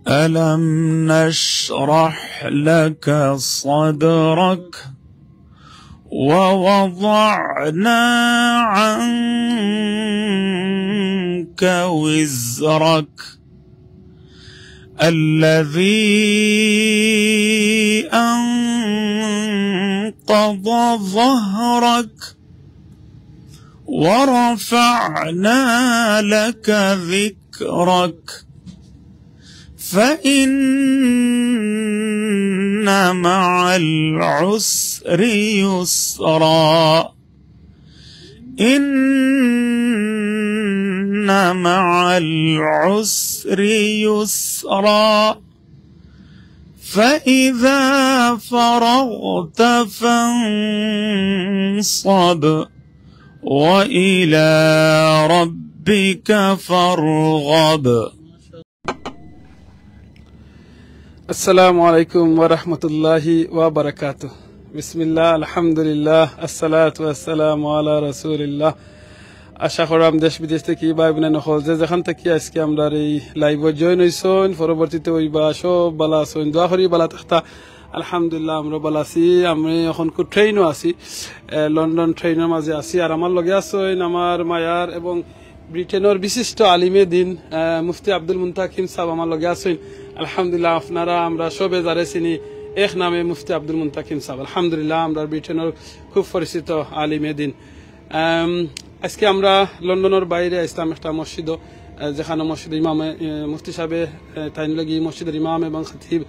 ألم نشرح لك صدرك ووضعنا عنك وزرك الذي أنقض ظهرك ورفعنا لك ذكرك فإن مع العسر يسرا إن مع العسر يسرا فإذا فرغت فانصب وإلى ربك فارغب. السلام عليكم ورحمة الله وبركاته. بسم الله الحمد لله الصلاة والسلام على رسول الله. আশা করাম দেশ বিদেশ থেকে ভাই বোনেরা হল যেখান থেকে আজকে আমরা এই লাইভে জয়েন হইছন পরবর্তীতে হইবা সব বালা আছেন দোয়া করি বালা থাকতা আলহামদুলিল্লাহ আমরা বালা আছি আমি এখন কো ট্রেনও আছি লন্ডন ট্রেনের মাঝে আছি আর আমার লগে আছেন আমার মায়ার এবং ব্রিটেনের বিশিষ্ট আলিমে দিন মুফতি আব্দুল মুনতাকিম সাহেব আমার লগে আছেন আলহামদুলিল্লাহ আপনারা আমরা সবে যারা চিনি এক নামে মুফতি আব্দুল মুনতাকিম সাহেব আলহামদুলিল্লাহ আমরা ব্রিটেনের খুব পরিচিত আলিমে দিন আজকে আমরা লন্ডনের বাইরে ইসলাম একটা মসজিদ যেখানে মসজিদ ইমামে মুফতি সাহেব তাইন লাগি মসজিদের ইমাম এবং খতিব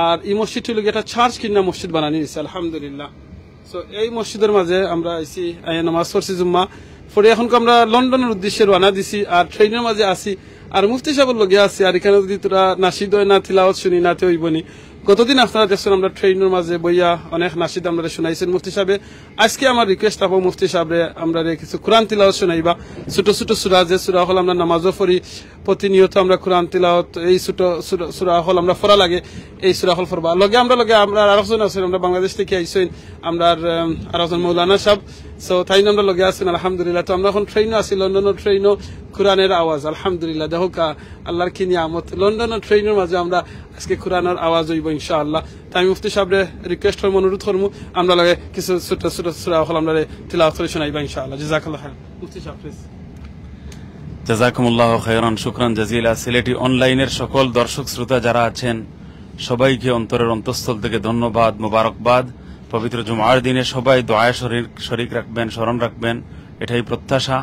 আর এই মসজিদটি লগে একটা চার্চ কিনা মসজিদ বানানি হয়েছে আলহামদুলিল্লাহ। সো এই মসজিদের মাঝে আমরা আইসি নামাজ পড়ছি জুম্মা পরে এখন আমরা লন্ডনের উদ্দেশ্যে রওনা দিছি আর ট্রেনের মাঝে আসি আর মুফতি সাহেবের লগে আছি আর এখানে যদি তোরা নাসিদ হয় না তিলাওয়াত শুনি নাতে হইবনি। গতদিন আপনারা দেখছেন আমরা ট্রেনের মাঝে বইয়া অনেক নাসিদ আমরা শুনাইছেন মুফতি সাহেব। আজকে আমার রিকোয়েস্ট থাকবো মুফতি সাহেব আমরা কিছু কোরআন তিলাওয়াত শুনাইবা ছোট ছোট সূরা যে সূরা হল আমরা নামাজও পড়ি প্রতিনিয়ত আমরা কোরআন তিলাওয়াত এই ছোট সূরা হল আমরা পড়া লাগে এই সূরা হল পড়বা লগে আমরা আরেকজন আছেন আমরা বাংলাদেশ থেকে আইছেন আমরা আরেকজন মৌলানা সাহেব সো তাই আমরা লগে আছেন আলহামদুলিল্লাহ। তো আমরা এখন ট্রেনও আছি লন্ডনের ট্রেনও কোরআনের আওয়াজ আলহামদুলিল্লাহ দেখো আল্লাহর কি নিয়ামত লন্ডনের ট্রেনের মাঝে আমরা আজকে কোরআনের আওয়াজ হইব ইনশাআল্লাহ। তাই মুফতি সাহেবের রিকোয়েস্ট করবো অনুরোধ করবো আমরা লাগে কিছু ছোট ছোট সূরা হল আমরা তিলাওয়াত করে শোনাইবা ইনশাআল্লাহ। জাযাকাল্লাহ খাইর মুফতি সাহেব প্লিজ। জাযাকুমুল্লাহু খাইরান শুকরান জাজিলা। সিলেটি অনলাইনের সকল দর্শক শ্রোতা যারা আছেন সবাইকে অন্তরের অন্তঃস্থল থেকে ধন্যবাদ মোবারকবাদ। পবিত্র জুমার দিনে সবাই দোয়ায় শরীক রাখবেন স্মরণ রাখবেন এটাই প্রত্যাশা।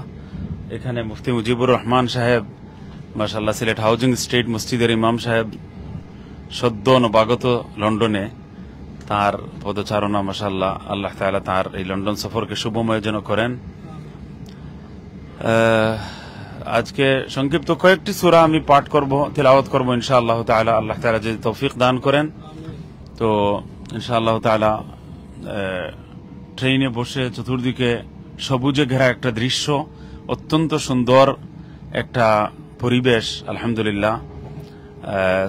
এখানে মুফতি মুজিবুর রহমান সাহেব মাশাআল্লাহ সিলেট হাউজিং স্ট্রিট মসজিদের ইমাম সাহেব সদ্য নবাগত লন্ডনে তার পদচারণা মাশাআল্লাহ আল্লাহ তাআলা তার এই লন্ডন সফরকে শুভময় যেন করেন। আজকে সংক্ষিপ্ত কয়েকটি সূরা আমি পাঠ করব তিলাওয়াত করব ইনশাআল্লাহ তাআলা। আল্লাহ তাআলা যদি তৌফিক দান করেন তো ইনশাআল্লাহ তাআলা ট্রেনে বসে চতুর্দিকে সবুজে ঘেরা একটা দৃশ্য অত্যন্ত সুন্দর একটা পরিবেশ আলহামদুলিল্লাহ।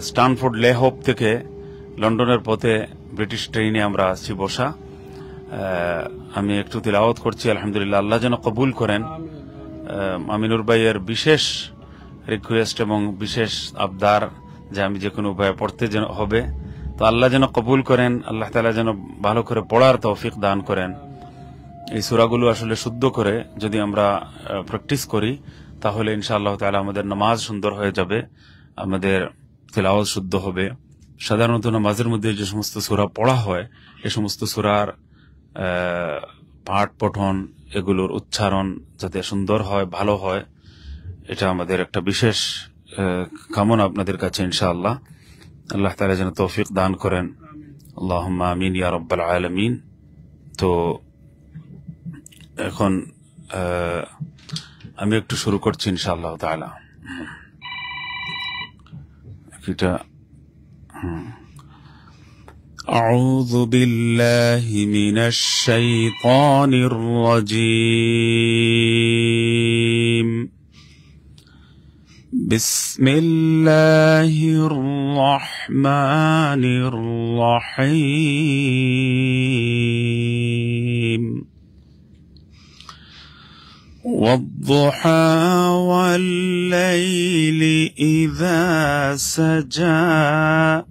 স্টানফোর্ড লে হোপ থেকে লন্ডনের পথে ব্রিটিশ ট্রেনে আমরা আসছি বসা। আমি একটু তিলাওয়াত করছি আলহামদুলিল্লাহ আল্লাহ যেন কবুল করেন। আমিনুর ভাইয়ের বিশেষ রিকোয়েস্ট এবং বিশেষ আবদার যে আমি যে কোনো উপায়ে পড়তে যেন হবে তো আল্লাহ যেন কবুল করেন আল্লাহ তাআলা যেন ভালো করে পড়ার তৌফিক দান করেন। এই সূরাগুলো আসলে শুদ্ধ করে যদি আমরা প্র্যাকটিস করি তাহলে ইনশাআল্লাহ তাআলা আমাদের নামাজ সুন্দর হয়ে যাবে আমাদের তিলাওয়াত শুদ্ধ হবে। সাধারণত নামাজের মধ্যে যে সমস্ত সূরা পড়া হয় এই সমস্ত সূরার পাঠ পঠন এগুলোর উচ্চারণ যাতে সুন্দর হয় ভালো হয় এটা আমাদের একটা বিশেষ কামনা আপনাদের কাছে ইনশাআল্লাহ। আল্লাহ তাআলা যেন তৌফিক দান করেন আল্লাহুম্মা আমিন ইয়া রাব্বাল আলামিন। তো এখন আমি একটু শুরু করছি ইনশাআল্লাহ তাআলা। এটা أعوذ بالله من الشيطان الرجيم بسم الله الرحمن الرحيم والضحى والليل إذا سجى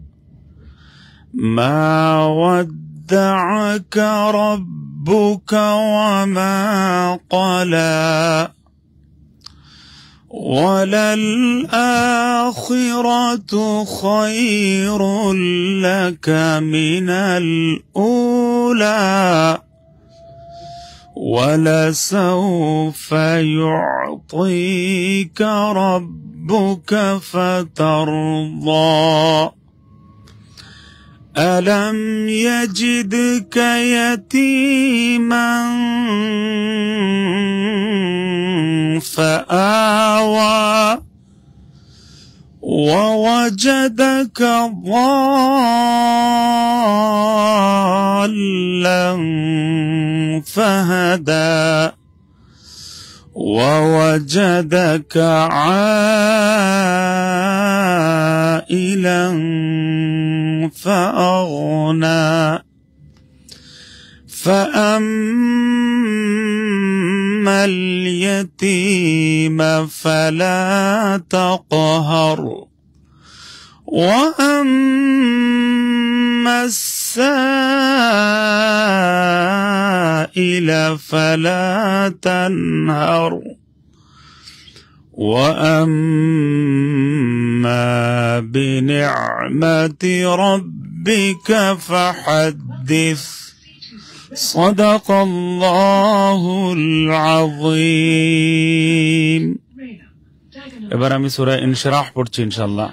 ما ودعك ربك وما قلى وللآخرة خير لك من الأولى ولسوف يعطيك ربك فترضى ألم يجدك يتيما فآوى ووجدك ضالا فهدى ووجدك عائلا فأغنى فأما اليتيم فلا تقهر وأما السائل فلا تنهر وأما بنعمة ربك فحدث صدق الله العظيم এবার আমি সূরা ইনশিরাহ পড়ছি ইনশাআল্লাহ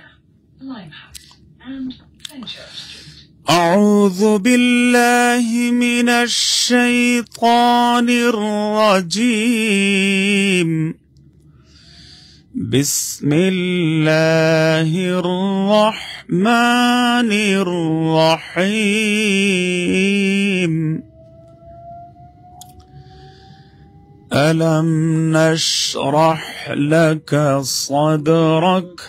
أعوذ بالله من الشيطان الرجيم بسم الله الرحمن الرحيم ألم نشرح لك صدرك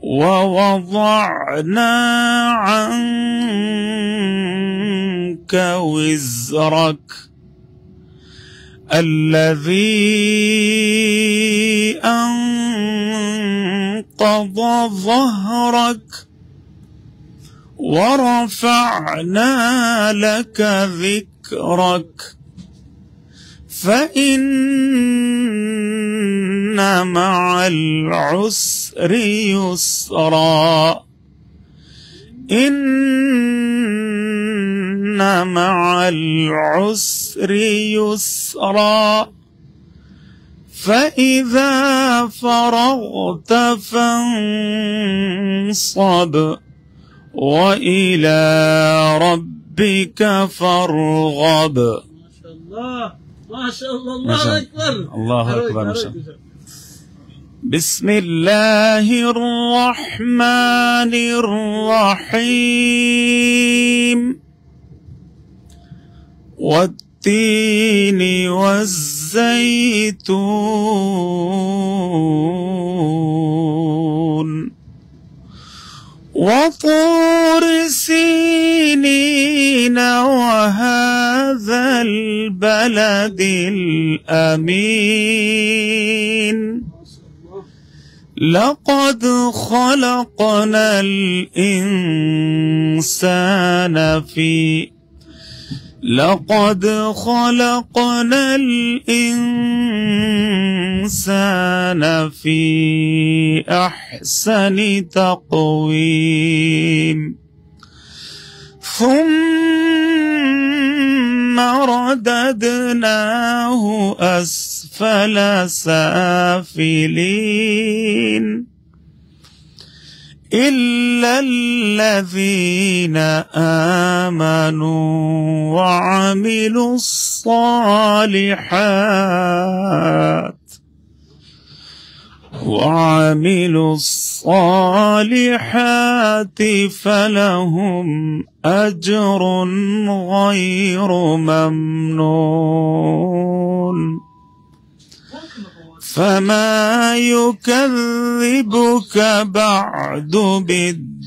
ووضعنا عنك وزرك الذي أنقض ظهرك ورفعنا لك ذكرك فإن مع العسر يسرا إن مع العسر يسرا فإذا فرغت فانصب وإلى ربك فارغب ما شاء الله الله أكبر الله أكبر ما شاء الله. بسم الله الرحمن الرحيم والتين والزيتون وطور سينين وهذا البلد الأمين لقد خلقنا الإنسان في أحسن تقويم ثم رددناه أسفل سافلين إلا الذين آمنوا وعملوا الصالحات فلهم أجر غير ممنون فما يكذبك بعد بالدين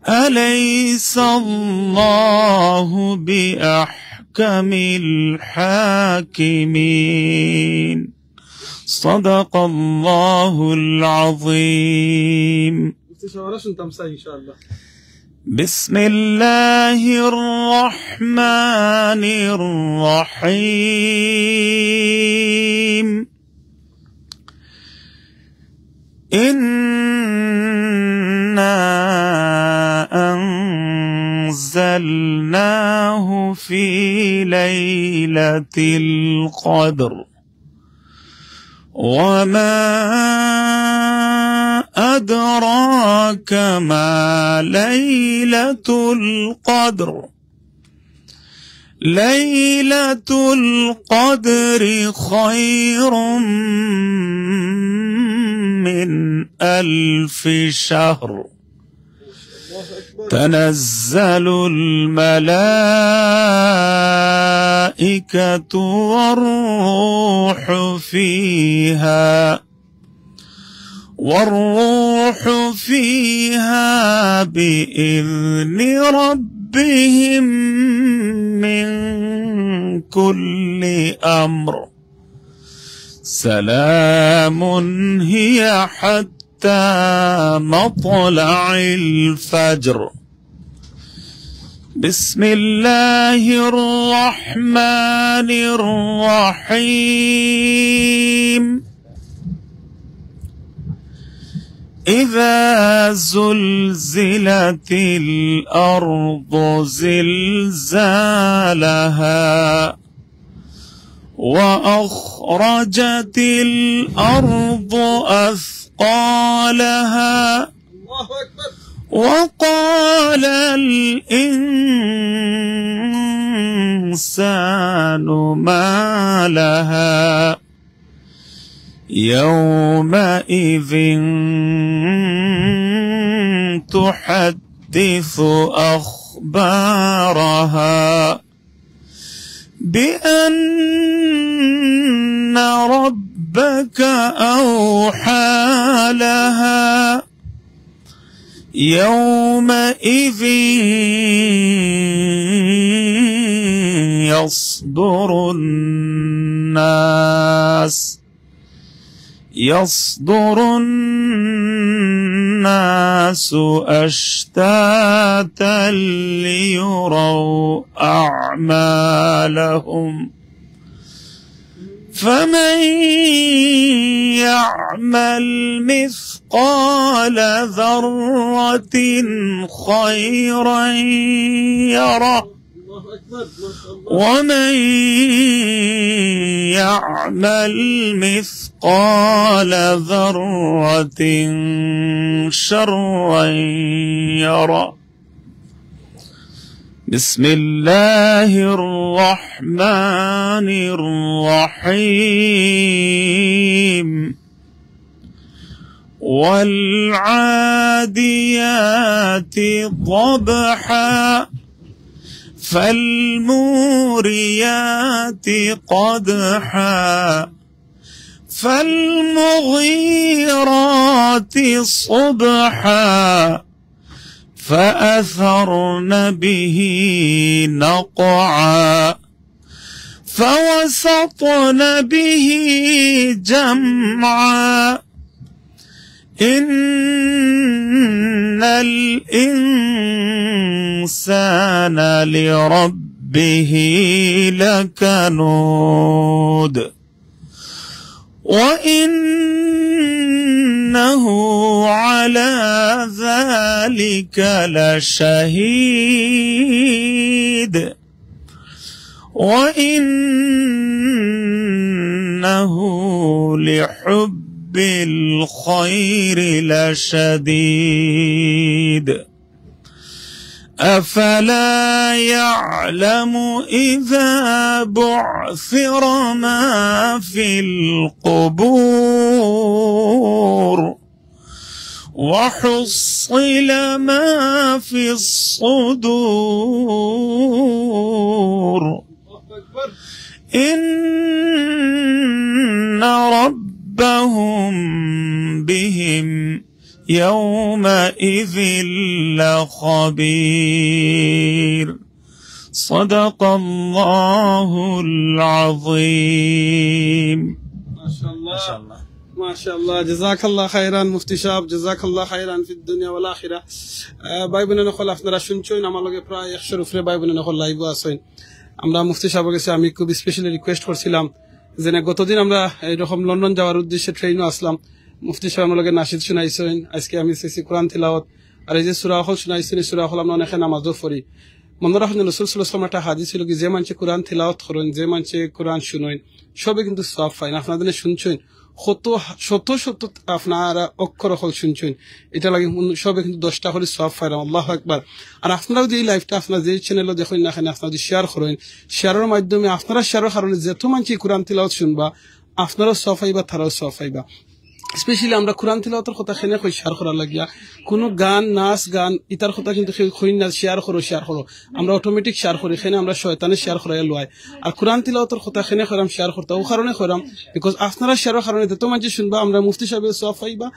أليس الله بأحكم أحكم الحاكمين. صدق الله العظيم. بسم الله الرحمن الرحيم. إنا أنزلناه في ليلة القدر وما أدراك ما ليلة القدر. ليلة القدر خير من 1000 شهر. تنزل الملائكة والروح فيها بإذن ربهم من كل أمر. سلام هي حتى مطلع الفجر. بسم الله الرحمن الرحيم. إذا زلزلت الأرض زلزالها وأخرجت الأرض أثقالها وقال الإنسان ما لها يومئذ تحدث أخبارها بأن ربك أوحى لها يومئذ يصدر الناس أشتاتا ليروا أعمالهم فمن يعمل مثقال ذرة خيرا يره ومن يعمل مثقال ذرة شرا يره. بسم الله الرحمن الرحيم. والعاديات ضبحا فالموريات قدحا فالمغيرات صبحا فأثرن به نقعا فوسطن به جمعا إن الإنسان لربه لكنود وإنه على ذلك لشهيد وإنه لحب الخير لشديد. أفلا يعلم إذا بعثر ما في القبور وحصل ما في الصدور إن ربهم بهم يومئذ لخبير. صدق الله العظيم. মাশাআল্লাহ মাশাআল্লাহ জাযাকাল্লাহ খাইরান মুফতি সাহেব, জাযাকাল্লাহ খাইরান ফিদ দুনিয়া ওয়াল আখিরা। ভাই বোনেরা সকল আপনারা শুনছেন, আমার লগে প্রায় 100 উপরে ভাই বোনেরা সকল লাইভ আছেন। আমরা মুফতি সাহেবের কাছে আমি খুব স্পেশালি রিকোয়েস্ট করছিলাম যে না, গতদিন আমরা এরকম লন্ডন যাওয়ার উদ্দেশ্যে ট্রেনও আসলাম, মুফতি সাহেব আমার লগে নাশিদ শুনাইছেন, আজকে আমি সিসি কোরআন তিলাওয়াত আর এই যে সূরা হল শুনাইছেন, এই সূরা হল আমরা অনেকে নামাজও পড়ি। মনে রাখেন রাসূল সাল্লাল্লাহু আলাইহি ওয়াসাল্লাম একটা হাদিস ছিল কি, যে মানুষে কোরআন তিলাওয়াত করেন, যে মানুষে কোরআন শুনেন, সবে কিন্তু সওয়াব পায়। আপনাদের শুনছেন শত শত আপনারা অক্ষর হল শুনছেন, এটা লাগে সবে কিন্তু 10টা করে সওয়াব পায়। আল্লাহু আকবার। আর আপনারাও যে এই লাইভটা আপনারা যে চ্যানেলে দেখেন না কেন, আপনারা যদি শেয়ার করেন, শেয়ারের মাধ্যমে আপনারা শেয়ারের কারণে যত মানুষ কোরআন তিলাওয়াত শুনবা, আপনারাও সওয়াব পাইবা, তারাও সওয়াব পাইবা। স্পেশালি আমরা কোরআন তিলাওয়াতের কথা খেনে কই শেয়ার করা লাগিয়া, কোনো গান নাচ গান ইতার কথা কিন্তু কই না শেয়ার করো, আমরা অটোমেটিক শেয়ার করি, খেনে আমরা শয়তানে শেয়ার করাই লয়। আর কোরআন তিলাওয়াতের কথা খেনে করাম শেয়ার করতে, ও কারণে করাম বিকজ আপনারা শেয়ারের কারণে যত মানুষ শুনবা, আমরা মুফতি সাহেবের সওয়াব পাইবা,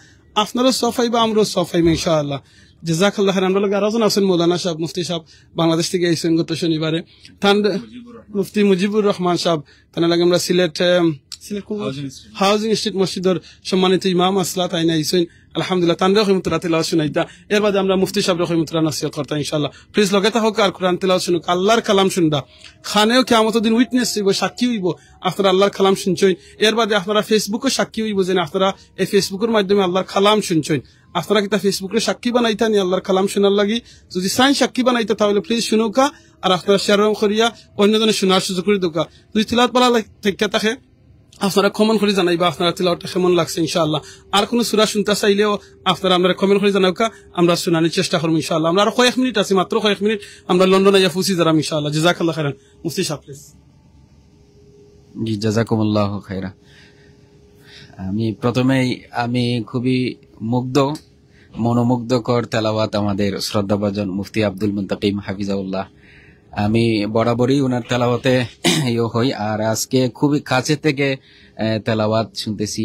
আপনারও সওয়াব পাইবা, আমরাও সওয়াব পাইবা ইনশাআল্লাহ। জাযাকাল্লাহ খাইরান। আমরা লগে আরেকজন আছেন মৌলানা সাহেব, মুফতি সাহেব বাংলাদেশ থেকে আইছেন গত শনিবারে, তান মুফতি মুজিবুর রহমান সাহেব, তার লাগে আমরা সিলেট হাউজিং স্ট্রিট মসজিদের সম্মানিত ইমাম আসলাত আইনা আইছেন, আলহামদুলিল্লাহ। তানরে রহমতুল্লাহ তিলাওয়াত শুনাইতা, এর বাদে আমরা মুফতি সাহেব রহমতুল্লাহ নসিহত করতা ইনশাআল্লাহ। প্লিজ লগে থাকুক আর কোরআন তিলাওয়াত শুনুক, আল্লাহর কালাম শুনবা। খানেও কিয়ামতের দিন উইটনেস হইব, সাক্ষী হইব আপনারা আল্লাহর কালাম শুনছেন। এর বাদে আপনারা ফেসবুকে সাক্ষী হইব যে আপনারা এই ফেসবুকের মাধ্যমে আল্লাহর কালাম শুনছেন। আপনারা কিতা ফেসবুকে সাক্ষী বানাইতা নি আল্লাহর কালাম শোনার লাগি? যদি সাইন সাক্ষী বানাইতা তাহলে প্লিজ শুনুকা, আর আপনারা শেয়ার করিয়া অন্যজনের শোনার সুযোগ করে দোকা। যদি তিলাওয়াত পালা থেকে থাকে আপনারা কমেন্ট করে জানাইবা আপনারা তিলাওয়াতটা কেমন লাগছে ইনশাআল্লাহ। আর কোন সূরা শুনতে চাইলেও আপনারা আমরা কমেন্ট করে জানাওকা, আমরা শোনানোর চেষ্টা করব ইনশাআল্লাহ। আমরা আর কয়েক মিনিট আছে, মাত্র কয়েক মিনিট, আমরা লন্ডনে যা পৌঁছে যারাম ইনশাআল্লাহ। জাযাকাল্লাহ খাইরান মুফতি সাহেব প্লিজ। জি জাযাকুমুল্লাহ খাইরা। আমি খুবই মনোমুগ্ধকর তেলাওয়াত আমাদের শ্রদ্ধাভাজন মুফতি আব্দুল মুন্তাকিম হাফিজাউল্লাহ। আমি বরাবরই উনার তেলাওয়াতে হই, আর আজকে খুবই কাছে থেকে তেলাওয়াত শুনতেছি।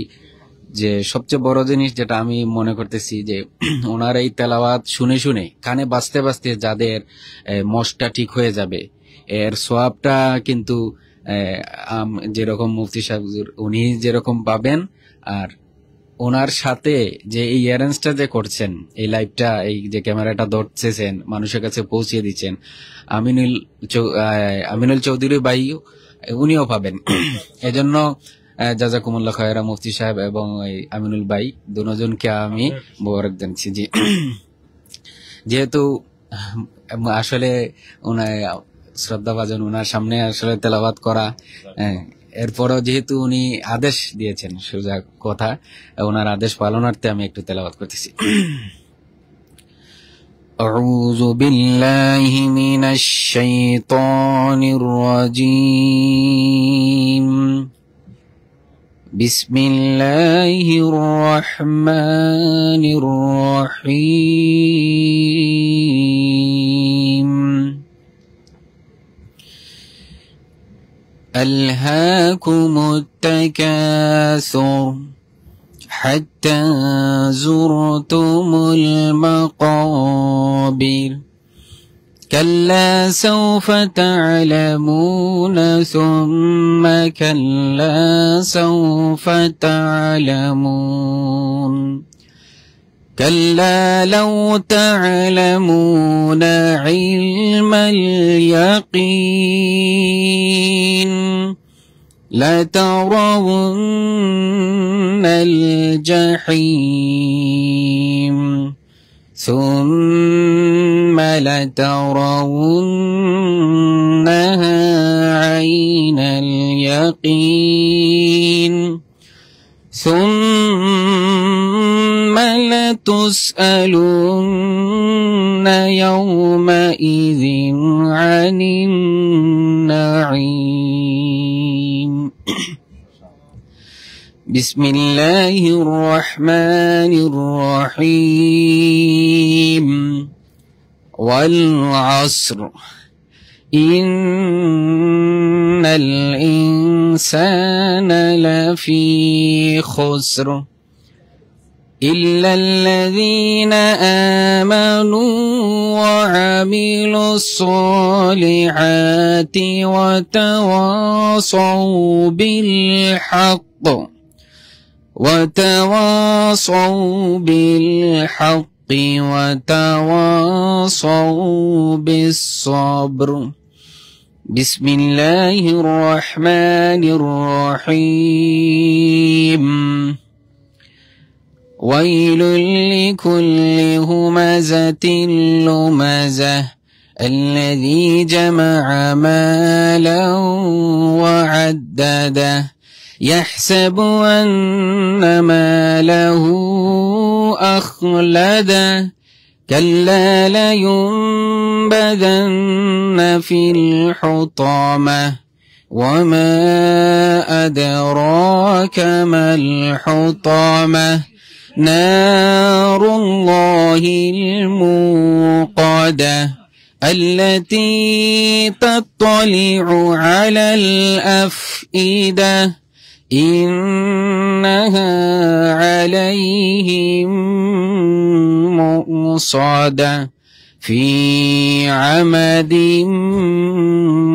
যে সবচেয়ে বড় জিনিস যেটা আমি মনে করতেছি যে ওনার এই তেলাওয়াত শুনে শুনে কানে বাজতে বাজতে যাদের মশটা ঠিক হয়ে যাবে, এর সোয়াবটা কিন্তু যেরকম মুফতি সাহেব উনি যেরকম পাবেন, আর ওনার সাথে যে এই অ্যারেঞ্জটা যে করছেন, এই লাইভটা, এই যে ক্যামেরাটা ধরছেন, মানুষের কাছে পৌঁছিয়ে দিচ্ছেন, আমিনুল চৌধুরী ভাই উনিও পাবেন। এজন্য জাযাকুমুল্লাহ খায়রা মুফতি সাহেব এবং আমিনুল ভাই দুজনকে আমি মোবারক জানাচ্ছি। জি, যেহেতু আসলে শ্রদ্ধাভাজন ওনার সামনে আসলে তেলাওয়াত করা, এরপরও যেহেতু উনি আদেশ দিয়েছেন, সোজা কথা, ওনার আদেশ পালনার্থে আমি একটু তেলাওয়াত করতেছি। আউযু বিল্লাহি মিনাশ শাইতানির রাজীম। বিসমিল্লাহির রহমানির রহিম। ألهاكم التكاثر حتى زرتم المقابر كلا سوف تعلمون ثم كلا سوف تعلمون كلا لو تعلمون علم اليقين لترون الجحيم ثم لترونها عين اليقين ثم لتسألن يومئذ عن النعيم. بسم الله الرحمن الرحيم. والعصر إن الإنسان لفي خسر إلا الذين آمنوا وعملوا الصالحات وتواصوا بالحق وتواصوا بالصبر. بسم الله الرحمن الرحيم. ويل لكل همزة لمزة الذي جمع مالا وعدده يحسب أن ماله أخلده كلا لينبذن في الحطمة وما أدراك ما الحطمة نار الله الموقدة التي تطلع على الأفئدة إنها عليهم مؤصدة في عمد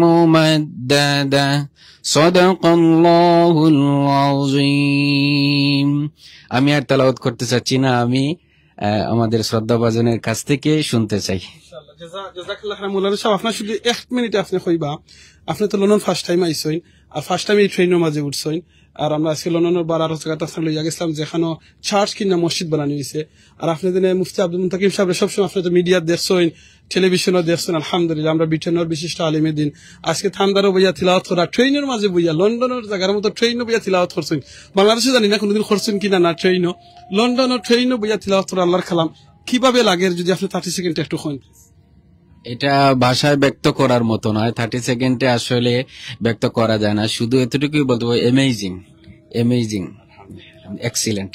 ممددة صدق الله العظيم. আমি আর তেলাওয়াত করতে চাচ্ছি না, আমি আমাদের শ্রদ্ধাভাজনের কাছ থেকে শুনতে চাই। জাযাকাল্লাহ খাইরান মৌলানা সাহেব, আপনার শুধু 1 মিনিট আপনি কইবা, আপনি তো লন্ডন ফার্স্ট টাইম আইছেন, আর ফার্স্ট টাইম এই ট্রেনের মাঝে উঠছেন, আর আমরা আজকে লন্ডনের বার আরো জায়গাতে আপনার লইয়া গেছিলাম যেখানে চার্চ কিনা মসজিদ বানানো হয়েছে, আর আপনি দিনে মুফতি আব্দুল মুনতাকিম সাহেব সবসময় আপনি তো মিডিয়া দেখছেন, টেলিভিশনও দেখছেন, আলহামদুলিল্লাহ আমরা ব্রিটেনের বিশিষ্ট আলিমের দিন আজকে থান্দারও বইয়া তিলাওয়াত করা, ট্রেনের মাঝে বইয়া লন্ডনের জায়গার মতো ট্রেনও বইয়া তিলাওয়াত করছেন, বাংলাদেশে জানি না কোনোদিন করছেন কিনা না ট্রেনও, লন্ডনের ট্রেনও বইয়া তিলাওয়াত করা আল্লাহর কালাম কিভাবে লাগে যদি আপনি 30 সেকেন্ড একটু কইন। এটা ভাষায় ব্যক্ত করার মতো নয়, 30 সেকেন্ডে আসলে ব্যক্ত করা যায় না, শুধু এতটুকুই বলতে হবে অ্যামেজিং, অ্যামেজিং, এক্সিলেন্ট।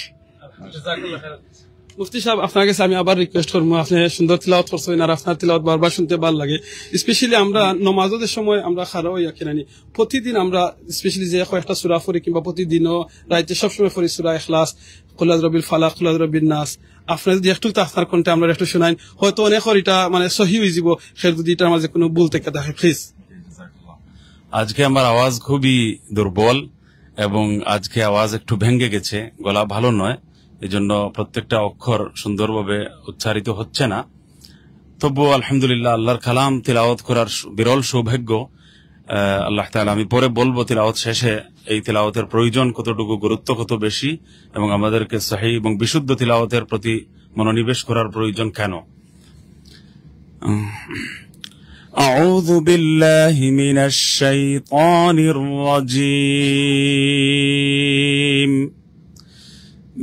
মুফতি সাহেব আপনার কাছে আমি আবার রিকোয়েস্ট করবো, আপনি সুন্দর তিলাওয়াত করছেন আর আপনার তিলাওয়াত বারবার শুনতে ভালো লাগে, স্পেশালি আমরা নমাজের সময় আমরা খাড়া হইয়া কেনানি প্রতিদিন আমরা স্পেশালি যে কয়েকটা সূরা পড়ি কিংবা প্রতিদিনও রাইতে সবসময় পড়ি সূরা ইখলাস, কুল আউযু বিরব্বিল ফালাক, কুল আউযু বিরাব্বিন নাস, আপনার যদি একটু আপনার কোনটা আমরা একটু শোনাইন হয়তো অনেক এটা মানে সহি হয়ে যাব, সেটা যদি এটার মাঝে কোনো ভুল থেকে থাকে প্লিজ। আজকে আমার আওয়াজ খুবই দুর্বল এবং আজকে আওয়াজ একটু ভেঙে গেছে, গলা ভালো নয়, এজন্য প্রত্যেকটা অক্ষর সুন্দরভাবে উচ্চারিত হচ্ছে না। তবু আলহামদুলিল্লাহ আল্লাহর কালাম তিলাওয়াত করার বিরল সৌভাগ্য আল্লাহ তাআলা, আমি পরে বলবো তিলাওয়াত শেষে এই তিলাওয়াতের প্রয়োজন কতটুকু, গুরুত্ব কত বেশি এবং আমাদেরকে সহিহ এবং বিশুদ্ধ তিলাওয়াতের প্রতি মনোনিবেশ করার প্রয়োজন কেন। আউযু বিল্লাহি মিনাশ শাইতানির রাজীম।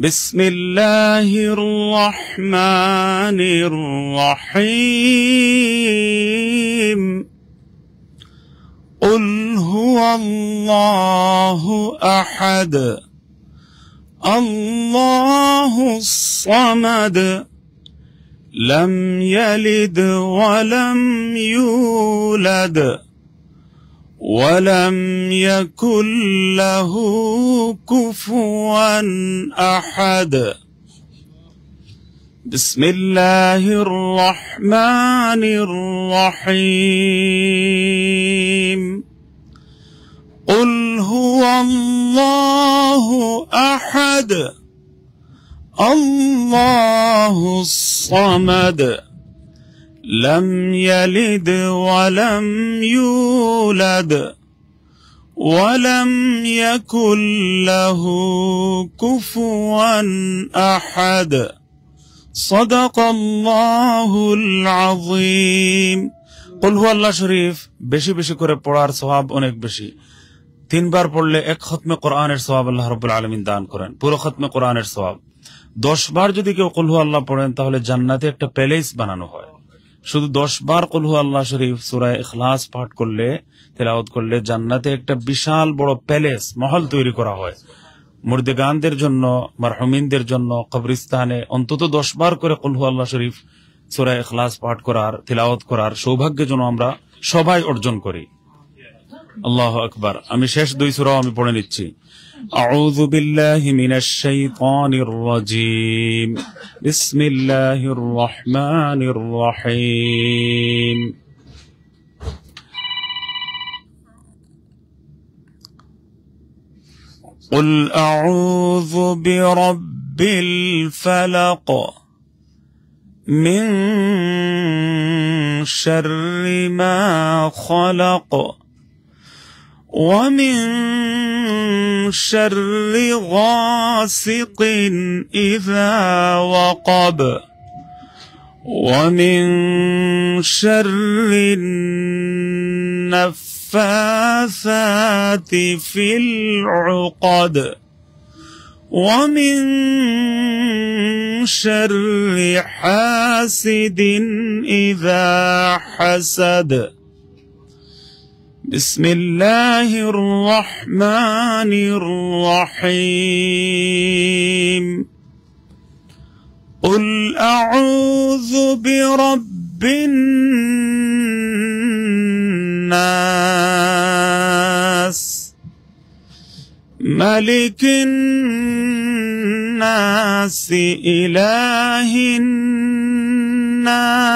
বিসমিল্লাহির রহমানির রহিম। قل هو الله أحد الله الصمد لم يلد ولم يولد ولم يكن له كفوا أحد بسم الله الرحمن الرحيم قل هو الله أحد الله الصمد لم يلد ولم يولد ولم يكن له كفوا أحد صدق الله العظيم। قل هو الله শরীফ বেশি বেশি করে পড়ার সওয়াব অনেক বেশি। 3 বার পড়লে 1 খতমে কোরআনের সওয়াব আল্লাহ রাব্বুল আলামিন দান করেন, পুরো খতমে কোরআনের সওয়াব। 10 বার যদি কেউ কুল হু আল্লাহ পড়েন তাহলে জান্নাতে একটা প্যালেস বানানো হয়। শুধু 10 বার কুল হু আল্লাহ শরীফ সূরা ইখলাস পাঠ করলে, তেলাওয়াত করলে জান্নাতে একটা বিশাল বড় প্যালেস, মহল তৈরি করা হয়। মুর্দেগানদের জন্য, মারহুমিনদের জন্য কবরস্থানে অন্তত 10 বার করে কুল হু আল্লাহ শরীফ সূরা ইখলাস পাঠ করার, তিলাওয়াত করার সৌভাগ্য যেন আমরা সবাই অর্জন করি। আল্লাহু আকবার। আমি শেষ 2 সূরা আমি পড়ে নিচ্ছি। আউযু বিল্লাহি মিনাশ শাইতানির রাজীম। বিসমিল্লাহির রহমানির রহিম। قل أعوذ برب الفلق من شر ما خلق ومن شر غاسق إذا وقب ومن شر النفاثات في العقد ومن شر حاسد إذا حسد بسم الله الرحمن الرحيم قل أعوذ برب الناس ملك الناس إله الناس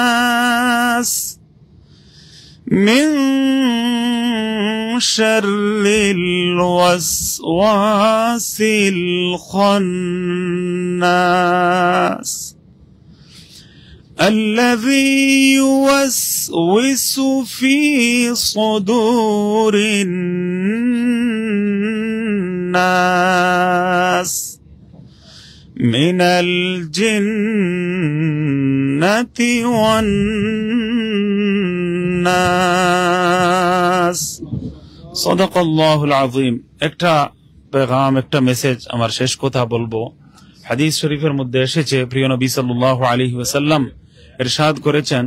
من شر الوسواس الخناس الذي يوسوس في صدور الناس من الجنة والناس صدق الله العظيم। একটা পেগাম, একটা মেসেজ, আমার শেষ কথা বলবো। হাদিস শরীফের মধ্যে এসেছে, প্রিয় নবী সাল্লাল্লাহু আলাইহি ওয়াসাল্লাম ইরশাদ করেছেন,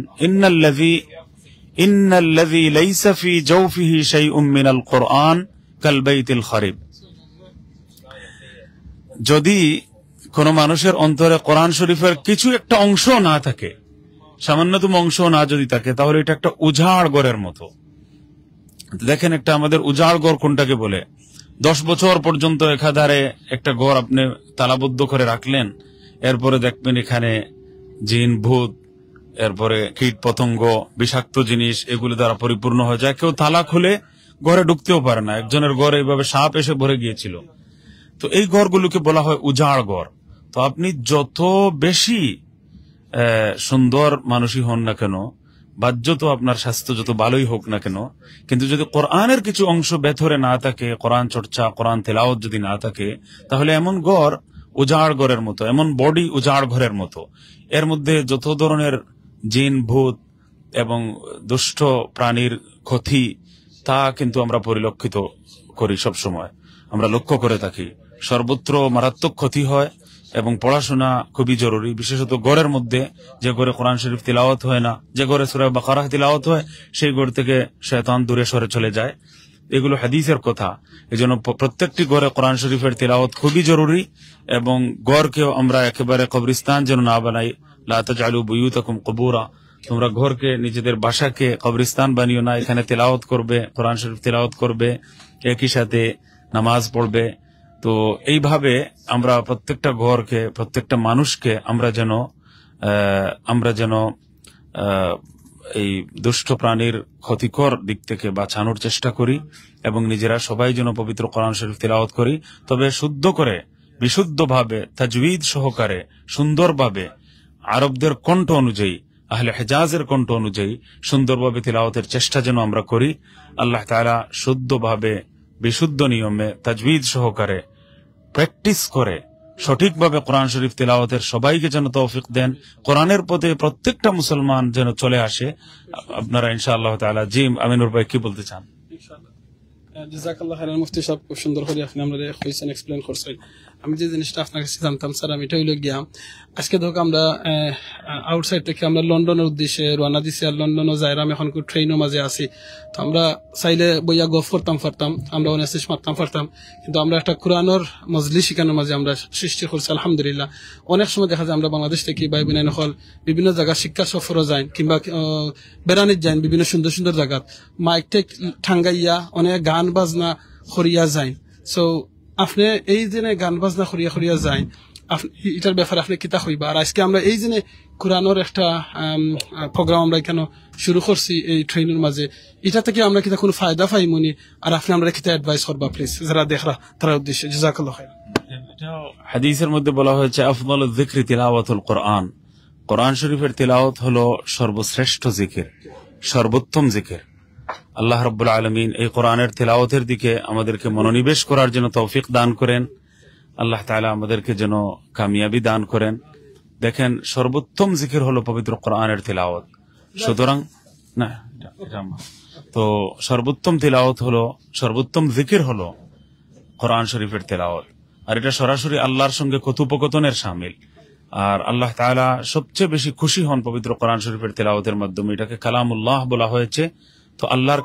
ইন্নাল্লাযী লাইসা ফি জাওফিহি শাইউম মিনাল কুরআন কাল বাইতিল খারিব। যদি কোন মানুষের অন্তরে কোরআন শরীফের কিছু একটা অংশ না থাকে, সামান্যতম অংশ না যদি থাকে, তাহলে এটা একটা উজাড় ঘরের মতো। দেখেন, একটা আমাদের উজাড় ঘর কোনটাকে বলে? 10 বছর পর্যন্ত একাধারে একটা ঘর আপনি তালাবদ্ধ করে রাখলেন, এরপরে দেখবেন এখানে জিন, ভূত, এরপরে কীট পতঙ্গ, বিষাক্ত জিনিস, এগুলো দ্বারা পরিপূর্ণ হয়ে যায়। কেউ তালা খুলে ঘরে ঢুকতেও পারে না। একজনের ঘরে এইভাবে সাপ এসে ভরে গিয়েছিল। তো এই ঘরগুলোকে বলা হয় উজাড় ঘর। তো আপনি যত বেশি সুন্দর মানুষই হন না কেন, বাহ্যত আপনার স্বাস্থ্য যত ভালোই হোক না কেন, কিন্তু যদি কোরআনের কিছু অংশ ভেতরে না থাকে, কোরআন চর্চা, কোরআন তেলাওয়াত যদি না থাকে, তাহলে এমন ঘর উজাড় ঘরের মতো, এমন বডি উজাড় ঘরের মতো। এর মধ্যে যত ধরনের জিন, ভূত এবং দুষ্ট প্রাণীর ক্ষতি, তা কিন্তু আমরা পরিলক্ষিত করি। সব সময় আমরা লক্ষ্য করে থাকি, সর্বত্র মারাত্মক ক্ষতি হয়। এবং পড়াশোনা খুবই জরুরি, বিশেষত ঘরের মধ্যে। যে ঘরে কোরআন শরীফ তিলাওয়াত হয় না, যে ঘরে সূরা বাকারা তিলাওয়াত হয়, সেই ঘর থেকে শয়তান দূরে সরে চলে যায়। এগুলো হাদিসের কথা। এজন্য প্রত্যেকটি ঘরে কোরআন শরীফের তিলাওয়াত খুবই জরুরি। এবং ঘরকেও আমরা একেবারে কবরস্থান যেন না বানাই। লা তাজআলু বুয়ুতাকুম কুবুরা, তোমরা ঘরকে, নিজেদের বাসাকে কবরস্থান বানিও না। এখানে তিলাওয়াত করবে, কোরআন শরীফ তিলাওয়াত করবে, একই সাথে নামাজ পড়বে। তো এইভাবে আমরা প্রত্যেকটা ঘরকে, প্রত্যেকটা মানুষকে আমরা যেন এই দুষ্ট প্রাণীর ক্ষতিকর দিক থেকে বাঁচানোর চেষ্টা করি এবং নিজেরা সবাই যেন পবিত্র কোরআন শরীফ তিলাওয়াত করি। তবে শুদ্ধ করে, বিশুদ্ধভাবে, তাজউইদ সহকারে, সুন্দরভাবে, আরবদের কণ্ঠ অনুযায়ী, আহলে হিজাজের কণ্ঠ অনুযায়ী সুন্দরভাবে তিলাওয়াতের চেষ্টা যেন আমরা করি। আল্লাহ তাআলা শুদ্ধভাবে, বিশুদ্ধ নিয়মে, তাজউইদ সহকারে প্র্যাকটিস করে সঠিকভাবে কোরআন শরীফ তিলাওয়াতের সবাইকে যেন তৌফিক দেন। কোরআনের পথে প্রত্যেকটা মুসলমান যেন চলে আসে। আপনারা ইনশাআল্লাহ তাআলা। জি আমিনুর ভাই, কি বলতে চান? জাযাকাল্লাহু খাইরান মুফতি সাহেব, খুব সুন্দর করে আপনি আমাদের কোয়েশ্চেন এক্সপ্লেইন করছেন। আমি যে জিনিসটা আপনার কাছে জানতাম স্যার, আমি এটা হইল গিয়া আজকে ধরো আমরা আউটসাইড থেকে আমরা লন্ডনের উদ্দেশ্যে রওনা দিছি, আর লন্ডনও যাইরাম এখন ট্রেনের মাঝে আছি। তো আমরা চাইলে বইয়া গফ করতাম পারতাম, আমরা অনেসিস মারতাম পারতাম, কিন্তু আমরা একটা কোরআনের মজলিস শিখানোর মাঝে আমরা সৃষ্টি করছি আলহামদুলিল্লাহ। অনেক সময় দেখা যায় আমরা বাংলাদেশ থেকে ভাই বোন হল বিভিন্ন জায়গা শিক্ষা সফরও যাই কিংবা বেড়ানির যাই বিভিন্ন সুন্দর সুন্দর জায়গা, মাইক টেক ঠাঙ্গাইয়া অনেক গান বাজনা করিয়া যায়। সো আপনি এই দিনে গান বাজনা করিয়া যায়, এটার ব্যাপারে আপনি কিতা হইবা? আর আজকে আমরা এই দিনে কোরআনের একটা প্রোগ্রাম আমরা এখানে শুরু করছি এই ট্রেনের মাঝে, এটা থেকে আমরা কিতা কোনো ফায়দা পাইমনি? আর আপনি আমরা কিতা অ্যাডভাইস করবা প্লিজ যারা দেখরা তার উদ্দেশ্যে? জাযাকাল্লাহু খাইর। হাদিসের মধ্যে বলা হয়েছে আফদালুয যিকরি তিলাওয়াতুল কোরআন, কোরআন শরীফের তিলাওয়াত হলো সর্বশ্রেষ্ঠ জিকির, সর্বোত্তম জিকির। আল্লাহ রাব্বুল আলামিন এই কোরআনের তিলাওয়াতের দিকে আমাদেরকে মনোনিবেশ করার জন্য তৌফিক দান করেন। আল্লাহ তাআলা আমাদেরকে যেন কামিয়াবি দান করেন। দেখেন, সর্বোত্তম জিকির হলো পবিত্র কোরআনের তিলাওয়াত। সুতরাং না, তো সর্বোত্তম তিলাওয়াত হলো, সর্বোত্তম জিকির হলো কোরআন শরীফের তিলাওয়াত। আর এটা সরাসরি আল্লাহর সঙ্গে কথোপকথনের শামিল। আর আল্লাহ তাআলা সবচেয়ে বেশি খুশি হন পবিত্র কোরআন শরীফের তিলাওয়াতের মাধ্যমে। এটাকে কালামুল্লাহ বলা হয়েছে। তো আল্লাহর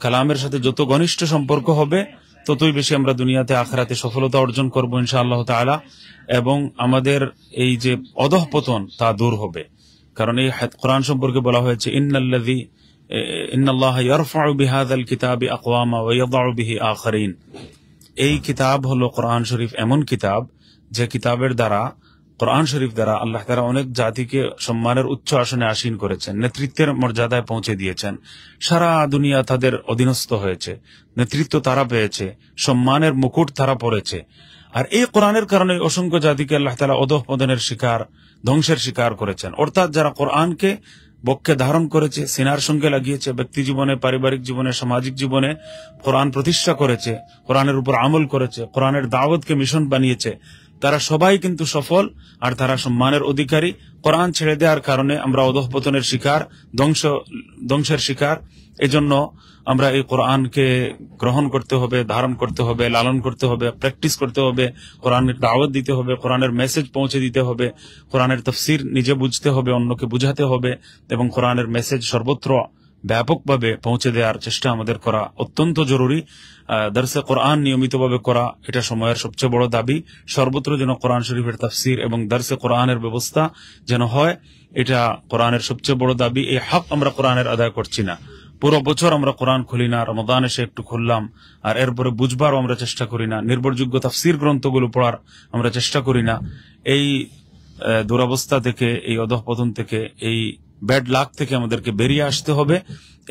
কালামের সাথে যত ঘনিষ্ঠ সম্পর্ক হবে ততই বেশি আমরা দুনিয়াতে আখিরাতে সফলতা অর্জন করব ইনশাআল্লাহ তাআলা, এবং আমাদের এই যে অধঃপতন তা দূর হবে। কারণ এই কোরআন সম্পর্কে বলা হয়েছে ইন্নাল্লাহা ইয়ারফাউ বিহাযাল কিতাবি আকওয়ামা ওয়া ইয়াদাউ বিহি আখারিন। এই কিতাব হলো কোরআন শরীফ, এমন কিতাব যে কিতাবের দ্বারা, কোরআন শরীফ দ্বারা আল্লাহ তাআলা অনেক জাতিকে সম্মানের উচ্চ আসনে আসীন করেছেন, নেতৃত্বের মর্যাদায় পৌঁছে দিয়েছেন। সারা দুনিয়া তাদের অধীনস্থ হয়েছে, নেতৃত্ব তারা পেয়েছে, সম্মানের মুকুট তারা পড়েছে। আর এই কোরআনের কারণে অসংখ্য জাতিকে আল্লাহ তাআলা অধঃপতনের শিকার, ধ্বংসের শিকার করেছেন। অর্থাৎ যারা কোরআনকে বক্ষে ধারণ করেছে, সিনার সঙ্গে লাগিয়েছে, ব্যক্তি জীবনে, পারিবারিক জীবনে, সামাজিক জীবনে কোরআন প্রতিষ্ঠা করেছে, কোরআনের উপর আমল করেছে, কোরআনের দাওয়াতকে মিশন বানিয়েছে, তারা সবাই কিন্তু সফল আর তারা সম্মানের অধিকারী। কোরআন ছেড়ে দেওয়ার কারণে আমরা অধঃপতনের শিকার, ধ্বংসের শিকার। এজন্য আমরা এই কোরআনকে গ্রহণ করতে হবে, ধারণ করতে হবে, লালন করতে হবে, প্র্যাকটিস করতে হবে, কোরআনের দাওয়াত দিতে হবে, কোরআনের মেসেজ পৌঁছে দিতে হবে, কোরআনের তাফসীর নিজে বুঝতে হবে, অন্যকে বুঝাতে হবে, এবং কোরআনের মেসেজ সর্বত্র ব্যাপকভাবে পৌঁছে দেওয়ার চেষ্টা আমাদের করা অত্যন্ত জরুরি। দরসে কোরআন নিয়মিতভাবে করা এটা সময়ের সবচেয়ে বড় দাবি। সর্বত্র যেন কোরআন শরীফের তাফসীর এবং দরসে কোরআনের ব্যবস্থা যেন হয়, এটা কোরআনের সবচেয়ে বড় দাবি। এই হক আমরা কোরআনের আদায় করছি না। পুরো বছর আমরা কোরআন খুলি না, রমাদান এসে একটু খুললাম, আর এরপরে বুঝবারও আমরা চেষ্টা করি না, নির্ভরযোগ্য তাফসীর গ্রন্থগুলো পড়ার আমরা চেষ্টা করি না। এই দুরবস্থা থেকে, এই অধঃপতন থেকে, এই ব্যাড লাক থেকে আমাদেরকে বেরিয়ে আসতে হবে।